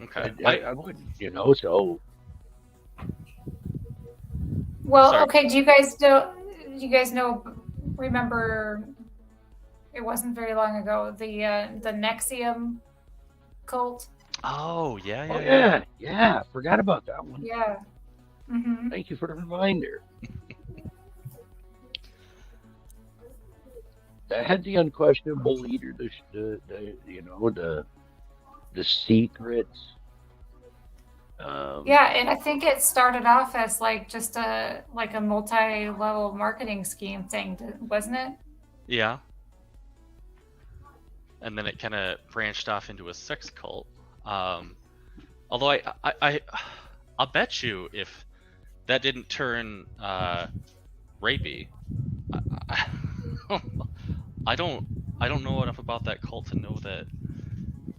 [SPEAKER 5] Okay.
[SPEAKER 1] I wouldn't, so.
[SPEAKER 2] Well,
[SPEAKER 5] Sorry.
[SPEAKER 2] okay. Do you guys know? Remember, it wasn't very long ago. The Nexium cult.
[SPEAKER 5] Oh yeah.
[SPEAKER 1] Forgot about that one.
[SPEAKER 2] Yeah. Mm-hmm.
[SPEAKER 1] Thank you for the reminder. That had the unquestionable leader, the secrets
[SPEAKER 2] Yeah, and I think it started off as like just a multi-level marketing scheme thing, wasn't it?
[SPEAKER 5] Yeah. And then it kind of branched off into a sex cult. Although I'll bet you if that didn't turn rapey, I don't know enough about that cult to know that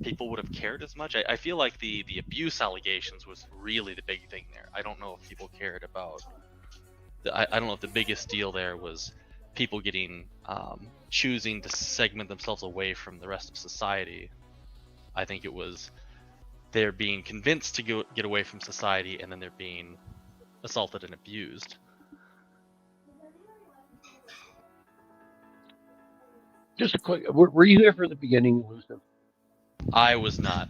[SPEAKER 5] people would have cared as much. I feel like the abuse allegations was really the big thing there. I don't know if people cared about. I don't know if the biggest deal there was people getting choosing to segment themselves away from the rest of society. I think it was they're being convinced to get away from society, and then they're being assaulted and abused.
[SPEAKER 1] Just a quick, were you here for the beginning, Lucifer?
[SPEAKER 5] I was not.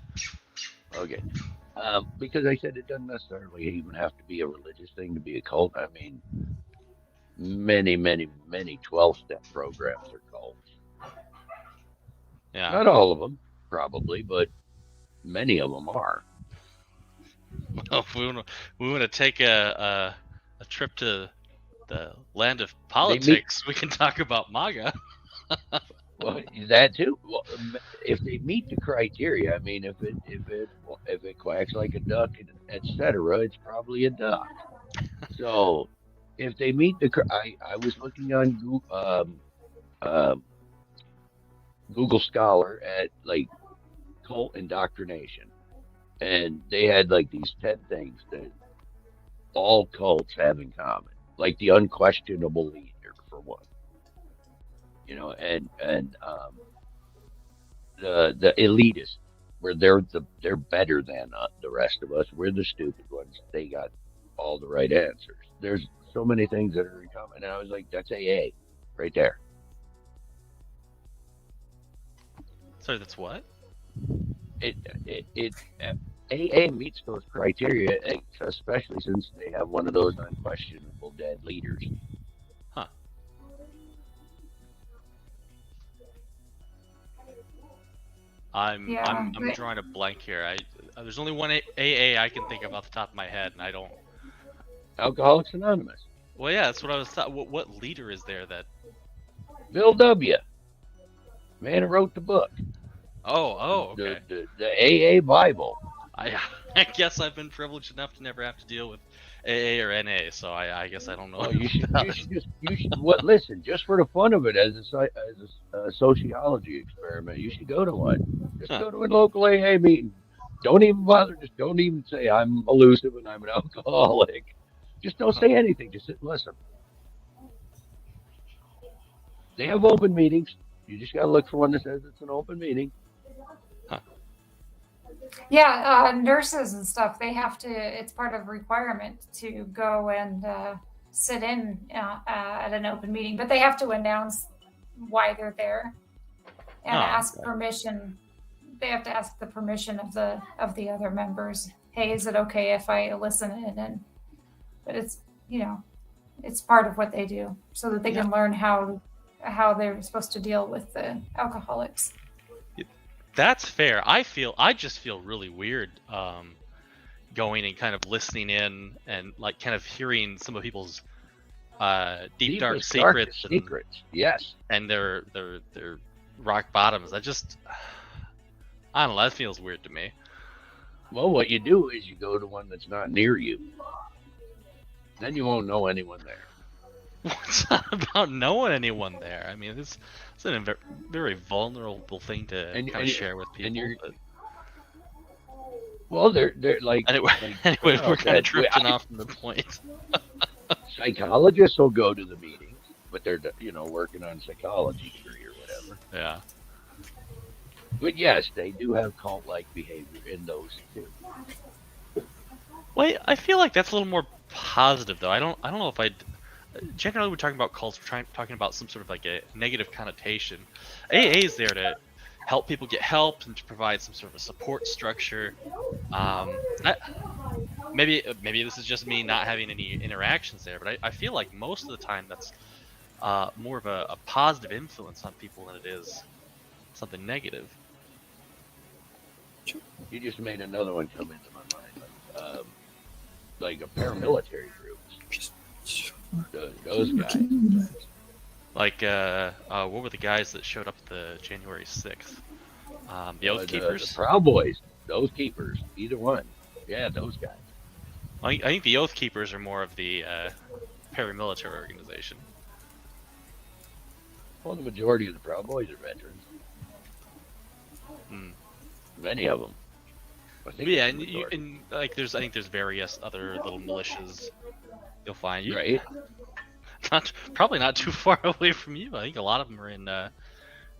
[SPEAKER 1] Okay. Because I said it doesn't necessarily even have to be a religious thing to be a cult. I mean, many 12-step programs are cults.
[SPEAKER 5] Yeah.
[SPEAKER 1] Not all of them, probably, but many of them are.
[SPEAKER 5] Well, if we want to take a trip to the land of politics, we can talk about MAGA.
[SPEAKER 1] Well, that too. Well, if they meet the criteria, I mean, if it quacks like a duck, etc., it's probably a duck. So, if they meet I was looking on Google Scholar at like cult indoctrination, and they had like these 10 things that all cults have in common, like the unquestionable leader for one. You know, and the elitist, where they're better than the rest of us. We're the stupid ones. They got all the right answers. There's so many things that are in common, and I was like, that's AA, right there.
[SPEAKER 5] Sorry, that's what?
[SPEAKER 1] AA meets those criteria, especially since they have one of those unquestionable dead leaders.
[SPEAKER 5] Huh. I'm drawing a blank here. There's only one AA I can think of off the top of my head, and I don't.
[SPEAKER 1] Alcoholics Anonymous.
[SPEAKER 5] Well, yeah, that's what I was thought. What leader is there that?
[SPEAKER 1] Bill W. Man who wrote the book.
[SPEAKER 5] Oh, okay.
[SPEAKER 1] The AA Bible.
[SPEAKER 5] I guess I've been privileged enough to never have to deal with AA or NA, so I guess I don't know.
[SPEAKER 1] Well, you should listen, just for the fun of it, as a sociology experiment, you should go to one. Just go to a local AA meeting. Don't even bother. Just don't even say I'm elusive and I'm an alcoholic. Just don't say anything. Just sit and listen. They have open meetings. You just got to look for one that says it's an open meeting.
[SPEAKER 2] Yeah, nurses and stuff, they have to, it's part of requirement to go and sit in at an open meeting, but they have to announce why they're there and ask permission. They have to ask the permission of the other members. Hey, is it okay if I listen in? But it's, it's part of what they do so that they can learn how they're supposed to deal with the alcoholics.
[SPEAKER 5] That's fair. I just feel really weird going and kind of listening in and like kind of hearing some of people's deep dark secrets.
[SPEAKER 1] Yes.
[SPEAKER 5] And their rock bottoms. I don't know, that feels weird to me.
[SPEAKER 1] Well, what you do is you go to one that's not near you. Then you won't know anyone there.
[SPEAKER 5] It's not about knowing anyone there. I mean, it's a very vulnerable thing to kind of share with people.
[SPEAKER 1] Well, they're like.
[SPEAKER 5] Anyway, we're kind of drifting off from the point.
[SPEAKER 1] Psychologists will go to the meetings, but they're working on psychology degree or whatever.
[SPEAKER 5] Yeah.
[SPEAKER 1] But yes, they do have cult-like behavior in those too.
[SPEAKER 5] Well, I feel like that's a little more positive, though. I don't know if I'd. Generally, we're talking about cults. We're talking about some sort of like a negative connotation. AA is there to help people get help and to provide some sort of a support structure. Maybe this is just me not having any interactions there, but I feel like most of the time that's more of a positive influence on people than it is something negative.
[SPEAKER 1] You just made another one come into my mind. like a paramilitary groups. Those guys.
[SPEAKER 5] Like, what were the guys that showed up the January 6th? The Oath Keepers?
[SPEAKER 1] The Proud Boys. Those keepers. Either one. Yeah, those guys.
[SPEAKER 5] I think the Oath Keepers are more of the paramilitary organization.
[SPEAKER 1] Well, the majority of the Proud Boys are veterans. Many of them.
[SPEAKER 5] Yeah, and like I think there's various other little militias you'll find.
[SPEAKER 1] Right.
[SPEAKER 5] Probably not too far away from you. I think a lot of them are in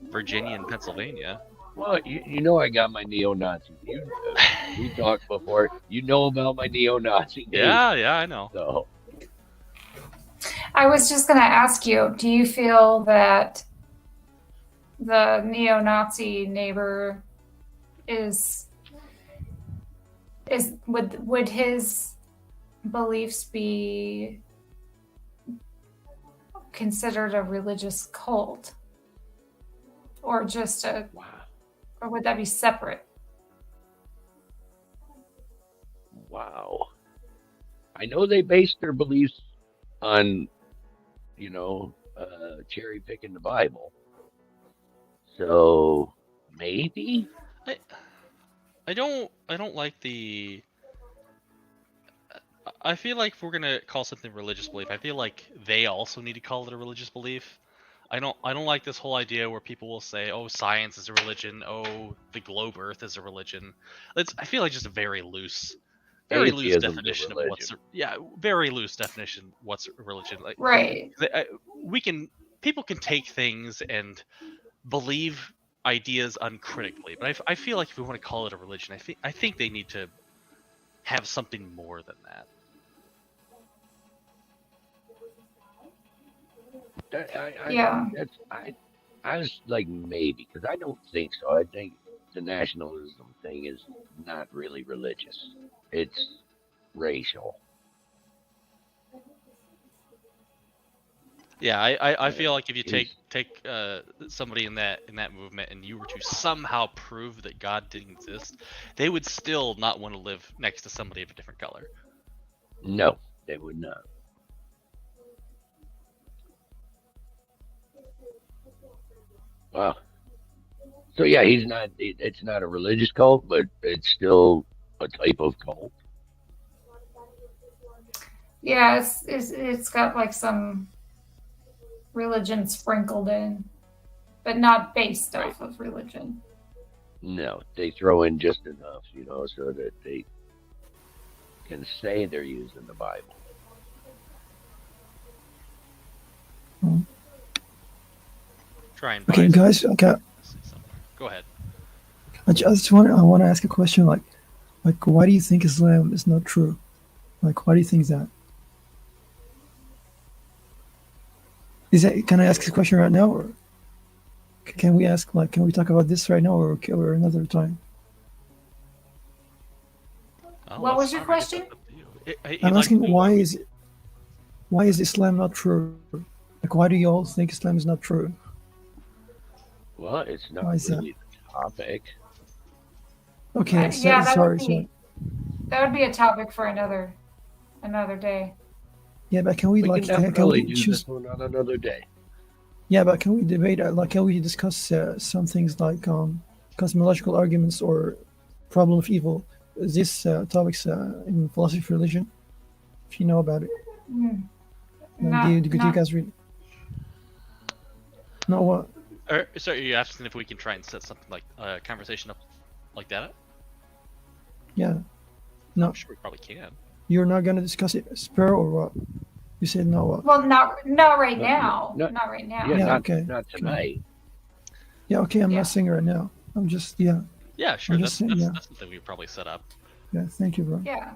[SPEAKER 5] Virginia and Pennsylvania.
[SPEAKER 1] Well, you know I got my neo-Nazi. We talked before. You know about my neo-Nazi.
[SPEAKER 5] Yeah, I know.
[SPEAKER 1] So.
[SPEAKER 2] I was just going to ask you, do you feel that the neo-Nazi neighbor would his beliefs be considered a religious cult, or just or would that be separate?
[SPEAKER 1] Wow. I know they based their beliefs on, cherry picking the Bible. So maybe.
[SPEAKER 5] I don't like the. I feel like if we're gonna call something religious belief, I feel like they also need to call it a religious belief. I don't like this whole idea where people will say, "Oh, science is a religion. Oh, the globe Earth is a religion." I feel like just a very loose definition of what's very loose definition what's a religion. Like,
[SPEAKER 2] right.
[SPEAKER 5] People can take things and believe ideas uncritically, but I feel like if we want to call it a religion, I think they need to have something more than that.
[SPEAKER 1] I was like, maybe, because I don't think so. I think the nationalism thing is not really religious. It's racial.
[SPEAKER 5] Yeah, I feel like if you take somebody in that movement and you were to somehow prove that God didn't exist, they would still not want to live next to somebody of a different color.
[SPEAKER 1] No, they would not. Wow. So yeah, it's not a religious cult, but it's still a type of cult.
[SPEAKER 2] Yeah, it's got like some religion sprinkled in, but not based off of religion.
[SPEAKER 1] No, they throw in just enough, so that they can say they're using the Bible.
[SPEAKER 5] Try and
[SPEAKER 6] okay, guys. Okay.
[SPEAKER 5] Go ahead.
[SPEAKER 6] I want to ask a question. Like, why do you think Islam is not true? Like, why do you think that? Can I ask this question right now, or can we talk about this right now, or another time?
[SPEAKER 2] What was your question?
[SPEAKER 6] I'm asking why is Islam not true? Like, why do you all think Islam is not true?
[SPEAKER 1] Well, it's not really the topic.
[SPEAKER 6] Okay, sorry.
[SPEAKER 2] That would be a topic for another day.
[SPEAKER 6] Yeah, but can we
[SPEAKER 1] do this one on another day?
[SPEAKER 6] Yeah, but can we debate? Can we discuss some things like cosmological arguments or problem of evil? These topics in philosophy of religion, if you know about it. Do you guys read? No, what?
[SPEAKER 5] So you're asking if we can try and set something like a conversation up like that?
[SPEAKER 6] Yeah. No.
[SPEAKER 5] I'm sure we probably can.
[SPEAKER 6] You're not going to discuss it, Spur, or what? You said no, what?
[SPEAKER 2] Well, not right now. Not right now.
[SPEAKER 1] Yeah,
[SPEAKER 6] okay.
[SPEAKER 1] Not tonight.
[SPEAKER 6] Yeah, okay, I'm not saying right now. I'm just,
[SPEAKER 5] Yeah, sure. That's something we would probably set up.
[SPEAKER 6] Yeah, thank you, bro.
[SPEAKER 2] Yeah.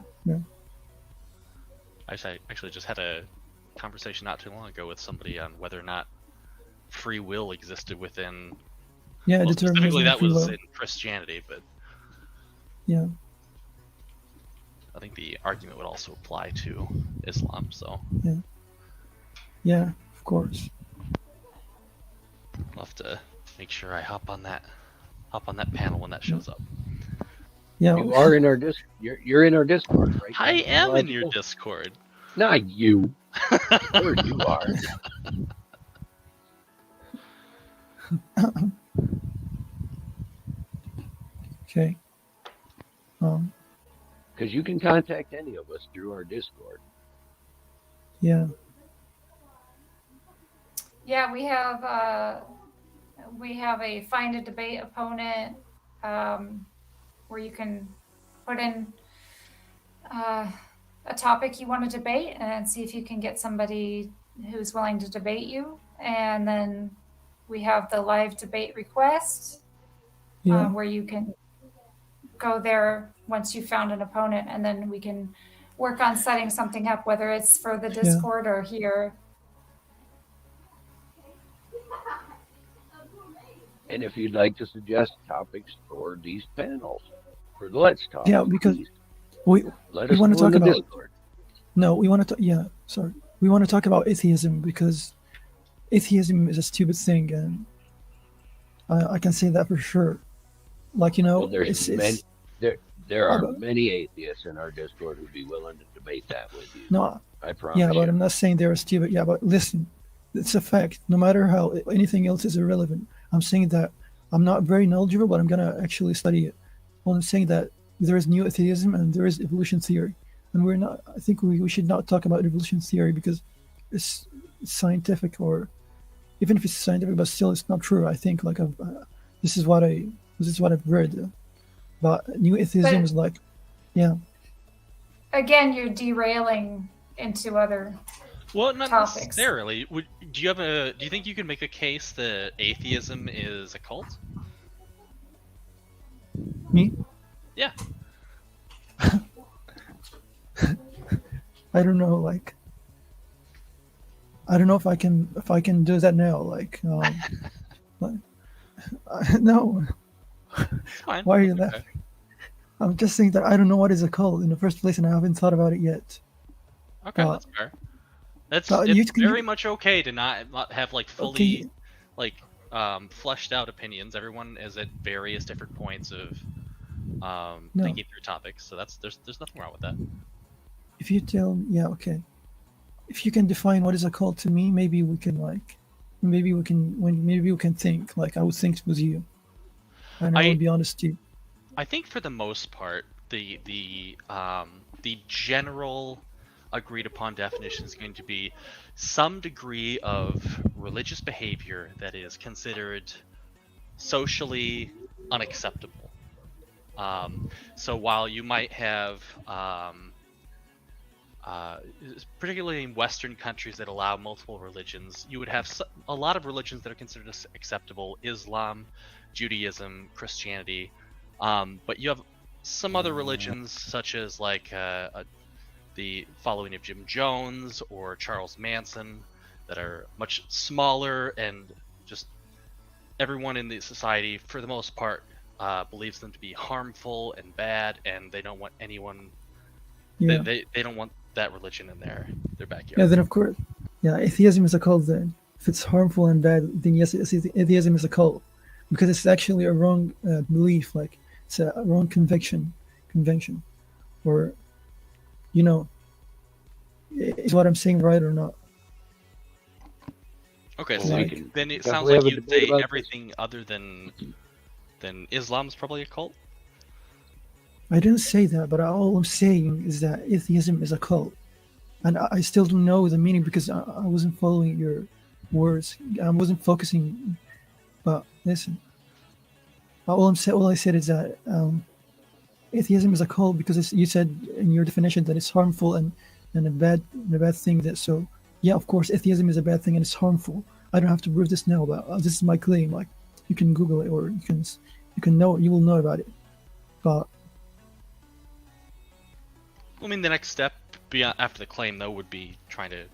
[SPEAKER 5] I actually just had a conversation not too long ago with somebody on whether or not free will existed within.
[SPEAKER 6] Yeah,
[SPEAKER 5] specifically that was in Christianity, but.
[SPEAKER 6] Yeah.
[SPEAKER 5] I think the argument would also apply to Islam, so.
[SPEAKER 6] Yeah, of course.
[SPEAKER 5] I'll have to make sure I hop on that panel when that shows up.
[SPEAKER 6] Yeah,
[SPEAKER 1] You are in our You're in our Discord, right?
[SPEAKER 5] I am in your Discord.
[SPEAKER 1] Not you. Sure, you are.
[SPEAKER 6] Okay.
[SPEAKER 1] Because you can contact any of us through our Discord.
[SPEAKER 6] Yeah.
[SPEAKER 2] Yeah, we have a find a debate opponent where you can put in a topic you want to debate and see if you can get somebody who's willing to debate you. And then we have the live debate request where you can go there once you've found an opponent, and then we can work on setting something up, whether it's for the Discord or here.
[SPEAKER 1] And if you'd like to suggest topics for these panels, for the Let's Talk.
[SPEAKER 6] Yeah, because we want to talk about Discord. No, we want to we want to talk about atheism, because atheism is a stupid thing, and I can say that for sure. Like,
[SPEAKER 1] well, there are many atheists in our Discord who'd be willing to debate that with you.
[SPEAKER 6] No,
[SPEAKER 1] I promise.
[SPEAKER 6] Yeah, but I'm not saying they're stupid. Yeah, but listen, it's a fact. No matter how anything else is irrelevant, I'm saying that I'm not very knowledgeable, but I'm gonna actually study it. Well, I'm saying that there is new atheism and there is evolution theory, and we're not. I think we should not talk about evolution theory because it's scientific, or even if it's scientific, but still it's not true. I think this is what I've read. But new atheism is like, yeah.
[SPEAKER 2] Again, you're derailing into other
[SPEAKER 5] not
[SPEAKER 2] topics.
[SPEAKER 5] Necessarily. Do you think you can make a case that atheism is a cult?
[SPEAKER 6] Me?
[SPEAKER 5] Yeah.
[SPEAKER 6] I don't know. I don't know if I can do that now. No.
[SPEAKER 5] Fine.
[SPEAKER 6] Why are you laughing? Okay. I'm just saying that I don't know what is a cult in the first place, and I haven't thought about it yet.
[SPEAKER 5] Okay, that's fair. It's very much okay to not have fully fleshed out opinions. Everyone is at various different points of thinking through topics, so there's nothing wrong with that.
[SPEAKER 6] If you tell, okay. If you can define what is a cult to me, maybe we can think I would think with you. And I will be honest to you.
[SPEAKER 5] I think for the most part, the general agreed upon definition is going to be some degree of religious behavior that is considered socially unacceptable. So while you might have, particularly in Western countries that allow multiple religions, you would have a lot of religions that are considered acceptable: Islam, Judaism, Christianity, but you have some other religions such as the following of Jim Jones or Charles Manson that are much smaller, and just everyone in the society for the most part believes them to be harmful and bad, and they don't want anyone they don't want that religion in their backyard.
[SPEAKER 6] Yeah, then of course, atheism is a cult. Then if it's harmful and bad, then yes, atheism is a cult. Because it's actually a wrong belief, it's a wrong convention, or, is what I'm saying right or not?
[SPEAKER 5] Okay, so then it sounds like you'd say everything other than Islam is probably a cult?
[SPEAKER 6] I didn't say that, but all I'm saying is that atheism is a cult. And I still don't know the meaning because I wasn't following your words. I wasn't focusing. But listen, all I said is that atheism is a cult because you said in your definition that it's harmful and a bad thing. So of course, atheism is a bad thing and it's harmful. I don't have to prove this now, but this is my claim. You can Google it, or you will know about it. But
[SPEAKER 5] I mean, the next step after the claim though would be trying to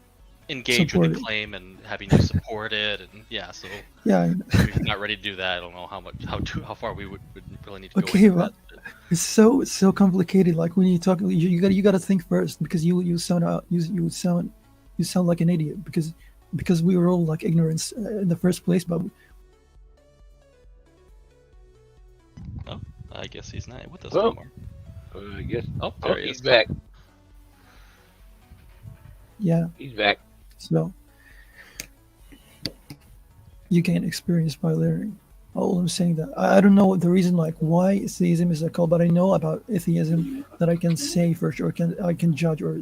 [SPEAKER 5] engage with the claim and having you support it, and so if you're not ready to do that, I don't know how far we would really need to go.
[SPEAKER 6] Okay, but it's so complicated. When you talk, you got to think first, because you sound like an idiot because we were all ignorance in the first place. But
[SPEAKER 5] I guess he's not with us
[SPEAKER 1] Well,
[SPEAKER 5] anymore.
[SPEAKER 1] I guess.
[SPEAKER 5] Oh, there he
[SPEAKER 1] he's
[SPEAKER 5] is.
[SPEAKER 1] back.
[SPEAKER 6] Yeah.
[SPEAKER 1] He's back.
[SPEAKER 6] So you can experience by learning. All I'm saying that I don't know the reason like why atheism is a cult, but I know about atheism that I can say for sure. I can judge or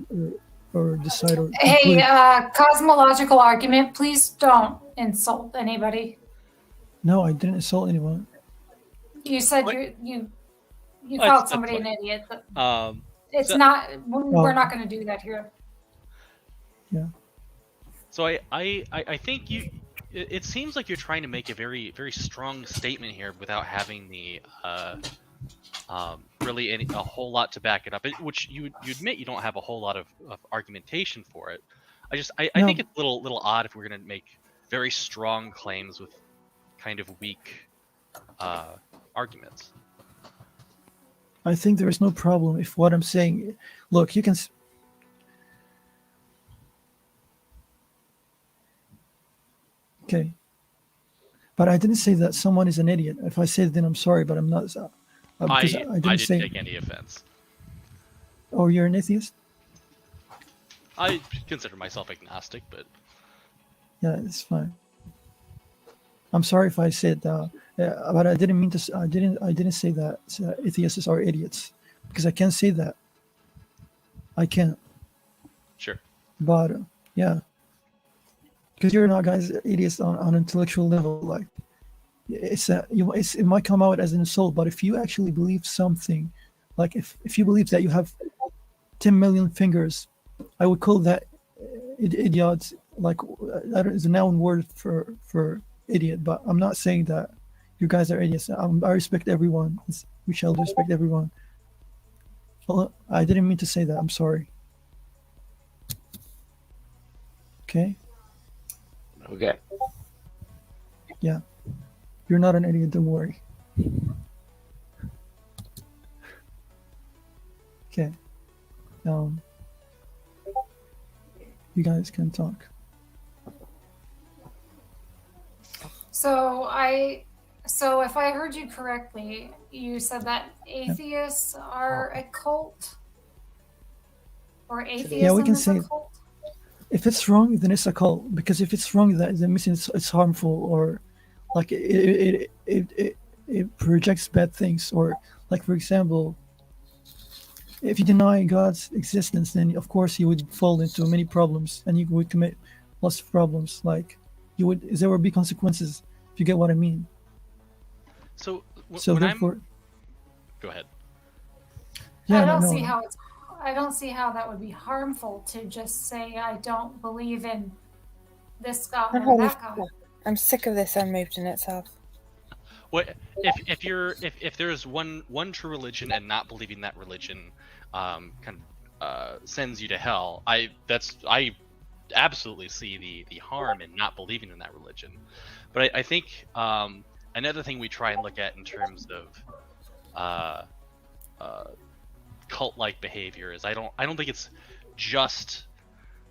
[SPEAKER 6] decide or
[SPEAKER 2] Hey,
[SPEAKER 6] conclude.
[SPEAKER 2] cosmological argument. Please don't insult anybody.
[SPEAKER 6] No, I didn't insult anyone.
[SPEAKER 2] You said
[SPEAKER 5] What?
[SPEAKER 2] you
[SPEAKER 5] That's
[SPEAKER 2] called somebody
[SPEAKER 5] fine.
[SPEAKER 2] an idiot.
[SPEAKER 5] So-
[SPEAKER 2] not. We're not going to do that here.
[SPEAKER 6] Yeah.
[SPEAKER 5] So I think you. It seems like you're trying to make a very very strong statement here without having the really a whole lot to back it up. Which you admit you don't have a whole lot of argumentation for it. I
[SPEAKER 6] No.
[SPEAKER 5] think it's a little odd if we're going to make very strong claims with kind of weak arguments.
[SPEAKER 6] I think there is no problem if what I'm saying. Look, you can. Okay. But I didn't say that someone is an idiot. If I say it, then I'm sorry, but I'm not. Because I didn't say.
[SPEAKER 5] Take any offense.
[SPEAKER 6] Oh, you're an atheist?
[SPEAKER 5] I consider myself agnostic, but
[SPEAKER 6] Yeah, it's fine. I'm sorry if I said, but I didn't mean to. I didn't say that atheists are idiots, because I can't say that. I can't.
[SPEAKER 5] sure.
[SPEAKER 6] But yeah, because you're not guys idiots on intellectual level. Like it might come out as an insult, but if you actually believe something, like if you believe that you have 10 million fingers, I would call that idiot. Like that is a noun word for idiot. But I'm not saying that you guys are idiots. I respect everyone. We shall respect everyone. Well, I didn't mean to say that. I'm sorry. Okay.
[SPEAKER 1] Okay.
[SPEAKER 6] Yeah. You're not an idiot, don't worry. Okay. You guys can talk.
[SPEAKER 2] So if I heard you correctly, you said that atheists are a cult, or atheism
[SPEAKER 6] can
[SPEAKER 2] is
[SPEAKER 6] say
[SPEAKER 2] a cult.
[SPEAKER 6] If it's wrong, then it's a cult. Because if it's wrong, that means it's harmful, or like it projects bad things, or like for example, if you deny God's existence, then of course you would fall into many problems, and you would commit lots of problems. Like there would be consequences. If you get what I mean.
[SPEAKER 5] So
[SPEAKER 6] So
[SPEAKER 5] when
[SPEAKER 6] therefore,
[SPEAKER 5] go ahead.
[SPEAKER 6] yeah,
[SPEAKER 2] I don't
[SPEAKER 6] no,
[SPEAKER 2] see how I don't see how that would be harmful to just say I don't believe in this God or that God.
[SPEAKER 3] I'm sick of this unmuting itself.
[SPEAKER 5] What if there's one true religion and not believing that religion sends you to hell? I absolutely see the harm in not believing in that religion. But I think another thing we try and look at in terms of cult-like behavior is I don't think it's just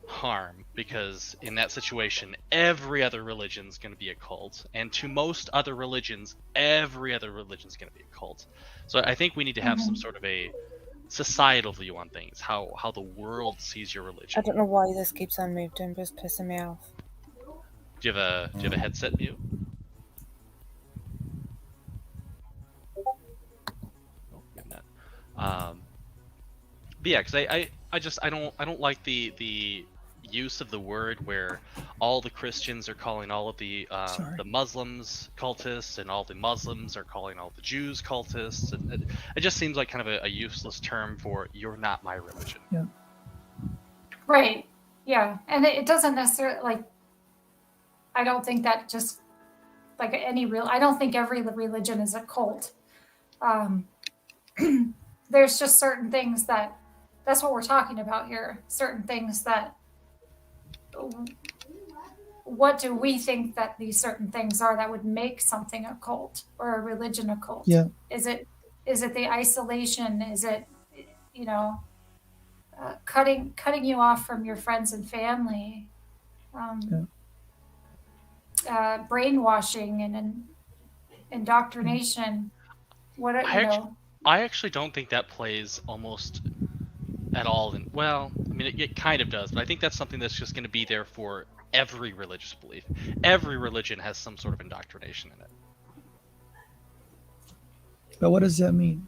[SPEAKER 5] harm, because in that situation every other religion is going to be a cult, and to most other religions every other religion is going to be a cult. So I think we need to have some sort of a societal view on things, how the world sees your religion.
[SPEAKER 3] I don't know why this keeps unmuting, but it's pissing me off.
[SPEAKER 5] Do you have a headset mute? Oh, maybe not. But yeah, because I don't like the use of the word where all the Christians are calling all of the Muslims cultists, and all the Muslims are calling all the Jews cultists, and it just seems like kind of a useless term for "you're not my religion."
[SPEAKER 6] Yeah.
[SPEAKER 2] Right. Yeah, and it doesn't necessarily like. I don't think that just like I don't think every religion is a cult. There's just certain things that's what we're talking about here. Certain things that, what do we think that these certain things are that would make something a cult or a religion a cult?
[SPEAKER 6] Yeah.
[SPEAKER 2] Is it the isolation? Is it, cutting you off from your friends and family? Brainwashing and indoctrination. What are,
[SPEAKER 5] I actually don't think that plays almost at all. Well, I mean, it kind of does, but I think that's something that's just going to be there for every religious belief. Every religion has some sort of indoctrination in it.
[SPEAKER 6] But what does that mean?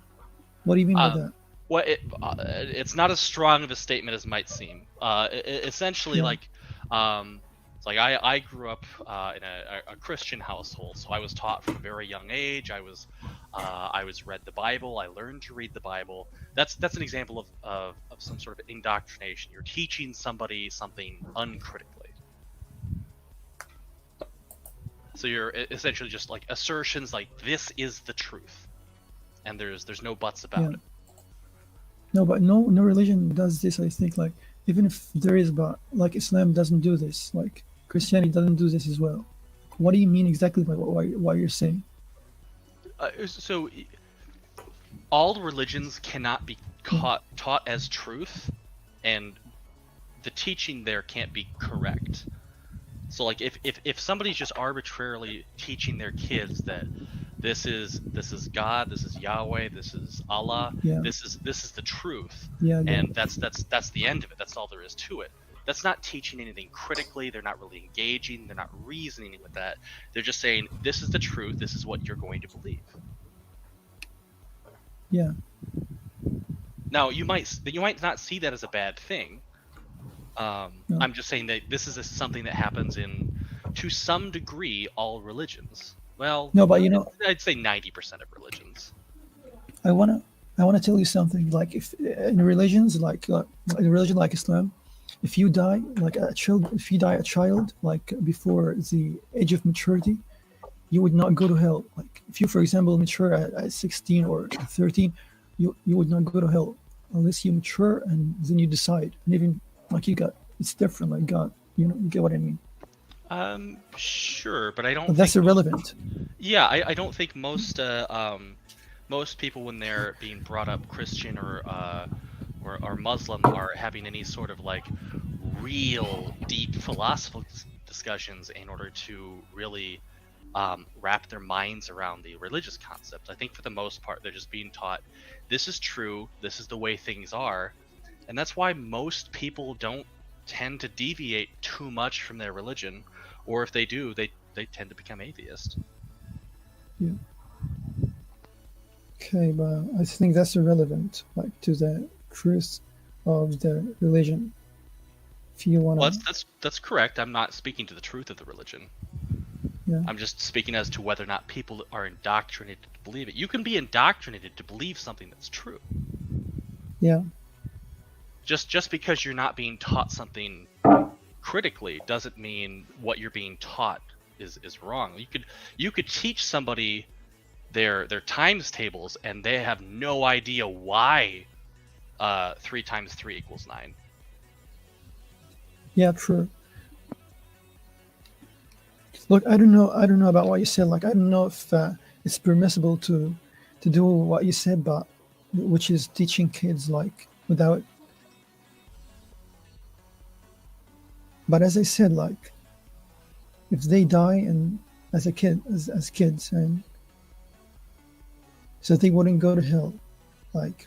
[SPEAKER 6] What do you mean by that?
[SPEAKER 5] Well, it's not as strong of a statement as might seem. Essentially, like, it's like I grew up in a Christian household, so I was taught from a very young age. I was read the Bible. I learned to read the Bible. That's an example of some sort of indoctrination. You're teaching somebody something uncritically. So you're essentially just like assertions like this is the truth, and there's no buts about it.
[SPEAKER 6] No, but no religion does this. I think, like, even if there is, but like Islam doesn't do this, like Christianity doesn't do this as well. What do you mean exactly by what you're saying?
[SPEAKER 5] So all religions cannot be taught as truth, and the teaching there can't be correct. So like if somebody's just arbitrarily teaching their kids that this is God, this is Yahweh, this is Allah, this is the truth, and that's the end of it. That's all there is to it. That's not teaching anything critically. They're not really engaging. They're not reasoning with that. They're just saying this is the truth. This is what you're going to believe.
[SPEAKER 6] Yeah.
[SPEAKER 5] Now you might not see that as a bad thing. No. I'm just saying that this is something that happens in, to some degree, all religions. Well,
[SPEAKER 6] no, but
[SPEAKER 5] I'd say 90% of religions.
[SPEAKER 6] I wanna tell you something. Like, if in religions, like in a religion like Islam, if you die a child, like before the age of maturity, you would not go to hell. Like, if you, for example, mature at 16 or 13, you would not go to hell unless you mature and then you decide. And even like it's different. Like God, you get what I mean.
[SPEAKER 5] Sure, but I don't.
[SPEAKER 6] But that's irrelevant.
[SPEAKER 5] Yeah, I don't think most people, when they're being brought up Christian or Muslim, are having any sort of like real deep philosophical discussions in order to really wrap their minds around the religious concept. I think for the most part they're just being taught this is true, this is the way things are, and that's why most people don't tend to deviate too much from their religion, or if they do, they tend to become atheist.
[SPEAKER 6] Yeah. Okay, but I think that's irrelevant, like, to the truth of the religion. If you want
[SPEAKER 5] to... Well, that's correct. I'm not speaking to the truth of the religion.
[SPEAKER 6] Yeah.
[SPEAKER 5] I'm just speaking as to whether or not people are indoctrinated to believe it. You can be indoctrinated to believe something that's true.
[SPEAKER 6] Yeah.
[SPEAKER 5] Just because you're not being taught something critically doesn't mean what you're being taught is wrong. You could teach somebody their times tables and they have no idea why 3 times 3 equals 9.
[SPEAKER 6] Yeah, true. Look, I don't know about what you said. Like, I don't know if it's permissible to do what you said, but which is teaching kids like without. But as I said, like, if they die and as kids, and so they wouldn't go to hell, like,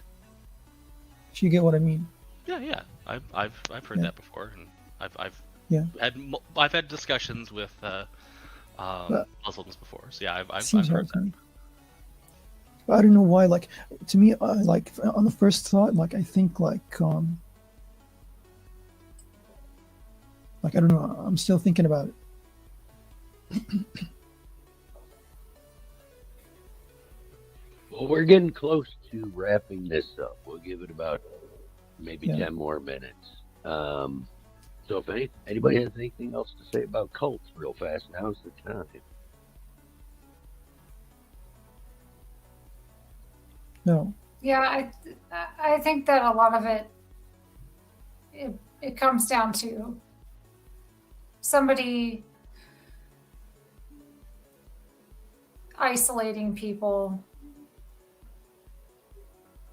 [SPEAKER 6] if you get what I mean.
[SPEAKER 5] Yeah. I've heard that before, and I've had discussions with Muslims before. So yeah, I've heard that.
[SPEAKER 6] But I don't know why. Like, to me, like, on the first thought, like, I think like I don't know. I'm still thinking about it.
[SPEAKER 1] Well, we're getting close to wrapping this up. We'll give it about maybe 10 more minutes. So if anybody has anything else to say about cults real fast, now's the time.
[SPEAKER 6] No.
[SPEAKER 2] Yeah, I think that a lot of it comes down to somebody isolating people,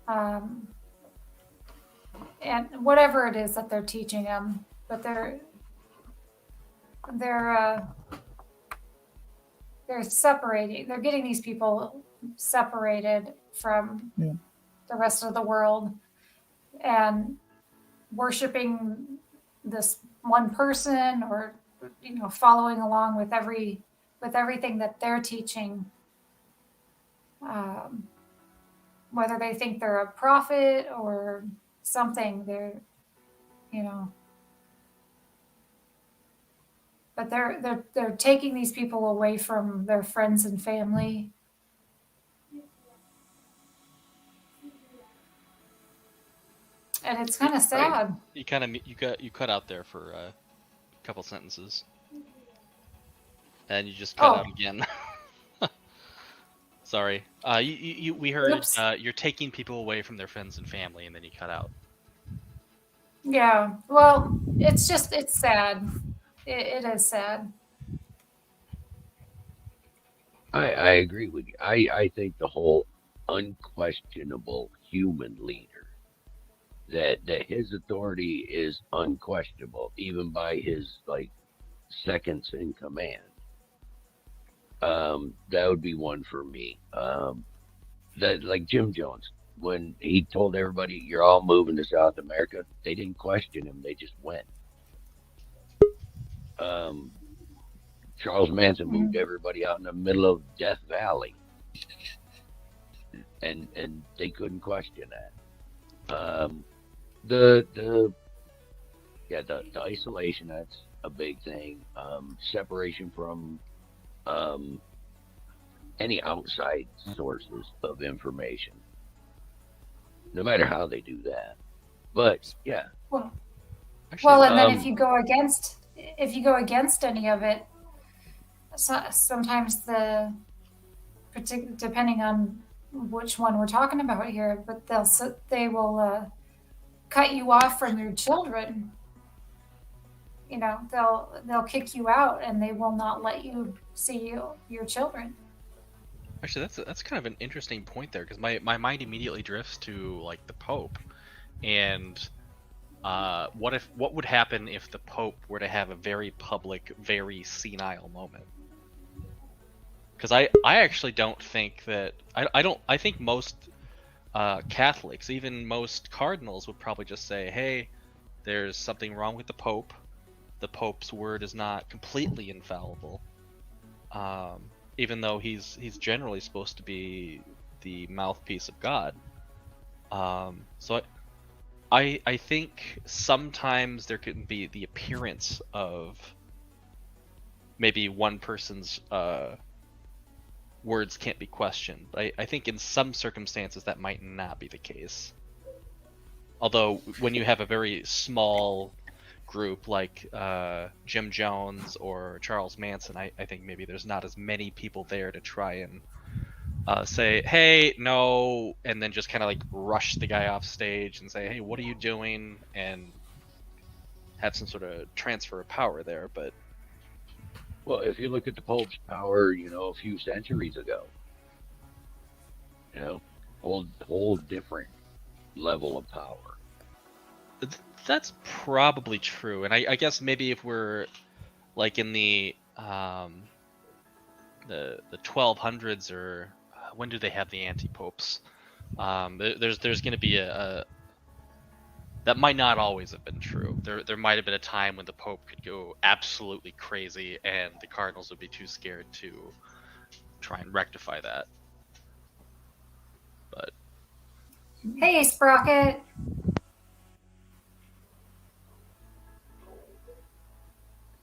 [SPEAKER 2] and whatever it is that they're teaching them, but they're separating. They're getting these people separated from the rest of the world and worshiping this one person, or following along with everything that they're teaching, whether they think they're a prophet or something. But they're taking these people away from their friends and family. And it's kind of sad.
[SPEAKER 5] You cut out there for a couple sentences, and you just cut out again. Sorry. We heard you're taking people away from their friends and family, and then you cut out.
[SPEAKER 2] Yeah. Well, it's sad. It is sad.
[SPEAKER 1] I agree with you. I think the whole unquestionable human leader, that his authority is unquestionable, even by his seconds in command. That would be one for me. That like Jim Jones, when he told everybody, "You're all moving to South America," they didn't question him; they just went. Charles Manson moved everybody out in the middle of Death Valley, and they couldn't question that. The isolation, that's a big thing. Separation from any outside sources of information, no matter how they do that. But yeah.
[SPEAKER 2] Well, and then if you go against any of it, sometimes depending on which one we're talking about here, but they will cut you off from your children. They'll kick you out, and they will not let you see your children.
[SPEAKER 5] Actually, that's kind of an interesting point there, because my mind immediately drifts to the Pope, and what would happen if the Pope were to have a very public, very senile moment? Because I actually don't think that I think most Catholics, even most cardinals, would probably just say, "Hey, there's something wrong with the Pope. The Pope's word is not completely infallible, even though he's generally supposed to be the mouthpiece of God." So I think sometimes there could be the appearance of maybe one person's words can't be questioned. I think in some circumstances that might not be the case. Although when you have a very small group like Jim Jones or Charles Manson, I think maybe there's not as many people there to try and say, "Hey, no," and then just kind of rush the guy off stage and say, "Hey, what are you doing?" and have some sort of transfer of power there. But
[SPEAKER 1] well, if you look at the Pope's power, a few centuries ago, whole different level of power.
[SPEAKER 5] That's probably true, and I guess maybe if we're in the 1200s, or when do they have the anti-popes? There's going to be a that might not always have been true. There might have been a time when the Pope could go absolutely crazy, and the cardinals would be too scared to try and rectify that. But
[SPEAKER 2] hey, Sprocket.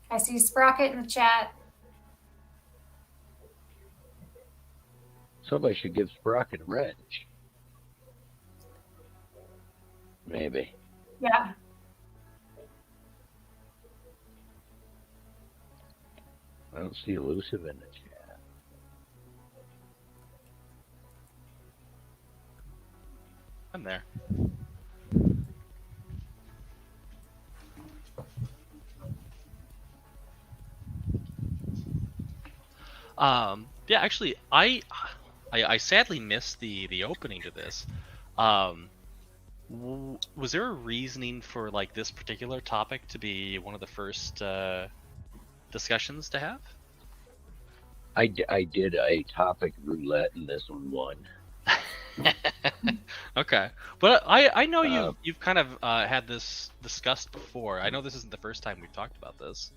[SPEAKER 2] I see Sprocket in the chat.
[SPEAKER 1] Somebody should give Sprocket a wrench. Maybe.
[SPEAKER 2] Yeah.
[SPEAKER 1] I don't see Elusive in the chat.
[SPEAKER 5] I'm there. Yeah, actually, I sadly missed the opening to this. Was there a reasoning for this particular topic to be one of the first discussions to have?
[SPEAKER 1] I did a topic roulette, and this one won.
[SPEAKER 5] Okay, but I know you've kind of had this discussed before. I know this isn't the first time we've talked about this.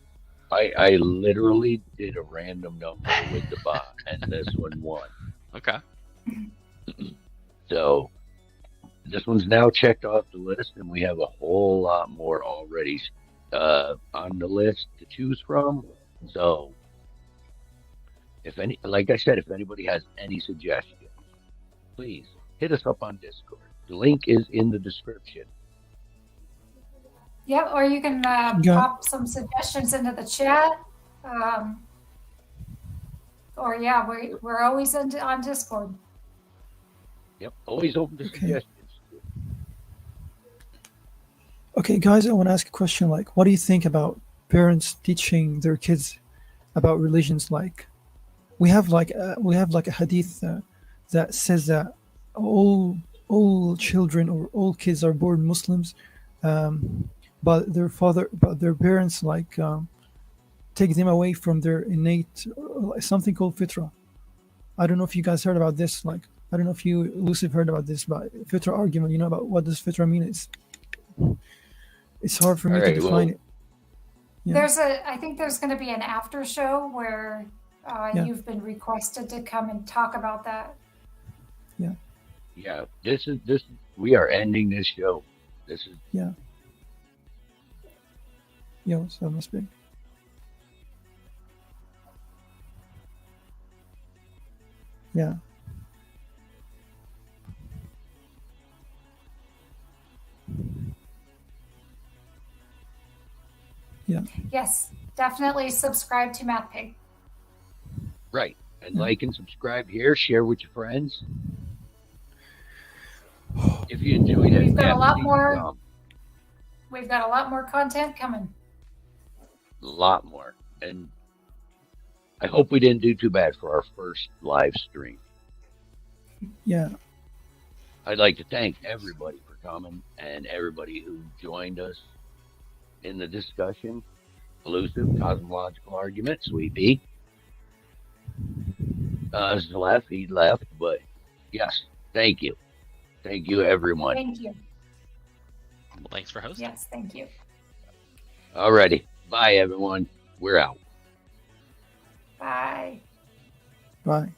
[SPEAKER 1] I literally did a random number with the bot, and this one won.
[SPEAKER 5] Okay.
[SPEAKER 1] So this one's now checked off the list, and we have a whole lot more already on the list to choose from. So, like I said, if anybody has any suggestions, please hit us up on Discord. The link is in the description.
[SPEAKER 2] Yep, or you can pop some suggestions into the chat. Or yeah, we're always on Discord.
[SPEAKER 1] Yep, always open to suggestions.
[SPEAKER 6] Okay, guys, I want to ask a question. Like, what do you think about parents teaching their kids about religions? Like, we have like a hadith that says that all children or all kids are born Muslims, but their parents like take them away from their innate something called fitra. I don't know if you guys heard about this. Like, I don't know if you, Lucifer, heard about this, but fitra argument. You know about what does fitra mean? It's hard for me to define it. Yeah.
[SPEAKER 2] I think there's going to be an after show where you've been requested to come and talk about that.
[SPEAKER 6] Yeah.
[SPEAKER 1] Yeah. This is we are ending this show. This is.
[SPEAKER 6] Yeah. Yeah. So it must be. Yeah. Yeah.
[SPEAKER 2] Yes, definitely subscribe to MathPig.
[SPEAKER 1] Right. And like and subscribe here, share with your friends. If you enjoyed it,
[SPEAKER 2] we've got a lot more. We've got a lot more content coming.
[SPEAKER 1] A lot more. And I hope we didn't do too bad for our first live stream.
[SPEAKER 6] Yeah.
[SPEAKER 1] I'd like to thank everybody for coming and everybody who joined us in the discussion. Elusive Cosmological Argument, Sweet Pea. He left, but yes, thank you. Thank you, everyone.
[SPEAKER 2] Thank you.
[SPEAKER 5] Well, thanks for hosting.
[SPEAKER 2] Yes, thank you.
[SPEAKER 1] Alrighty. Bye, everyone. We're out.
[SPEAKER 2] Bye.
[SPEAKER 6] Bye.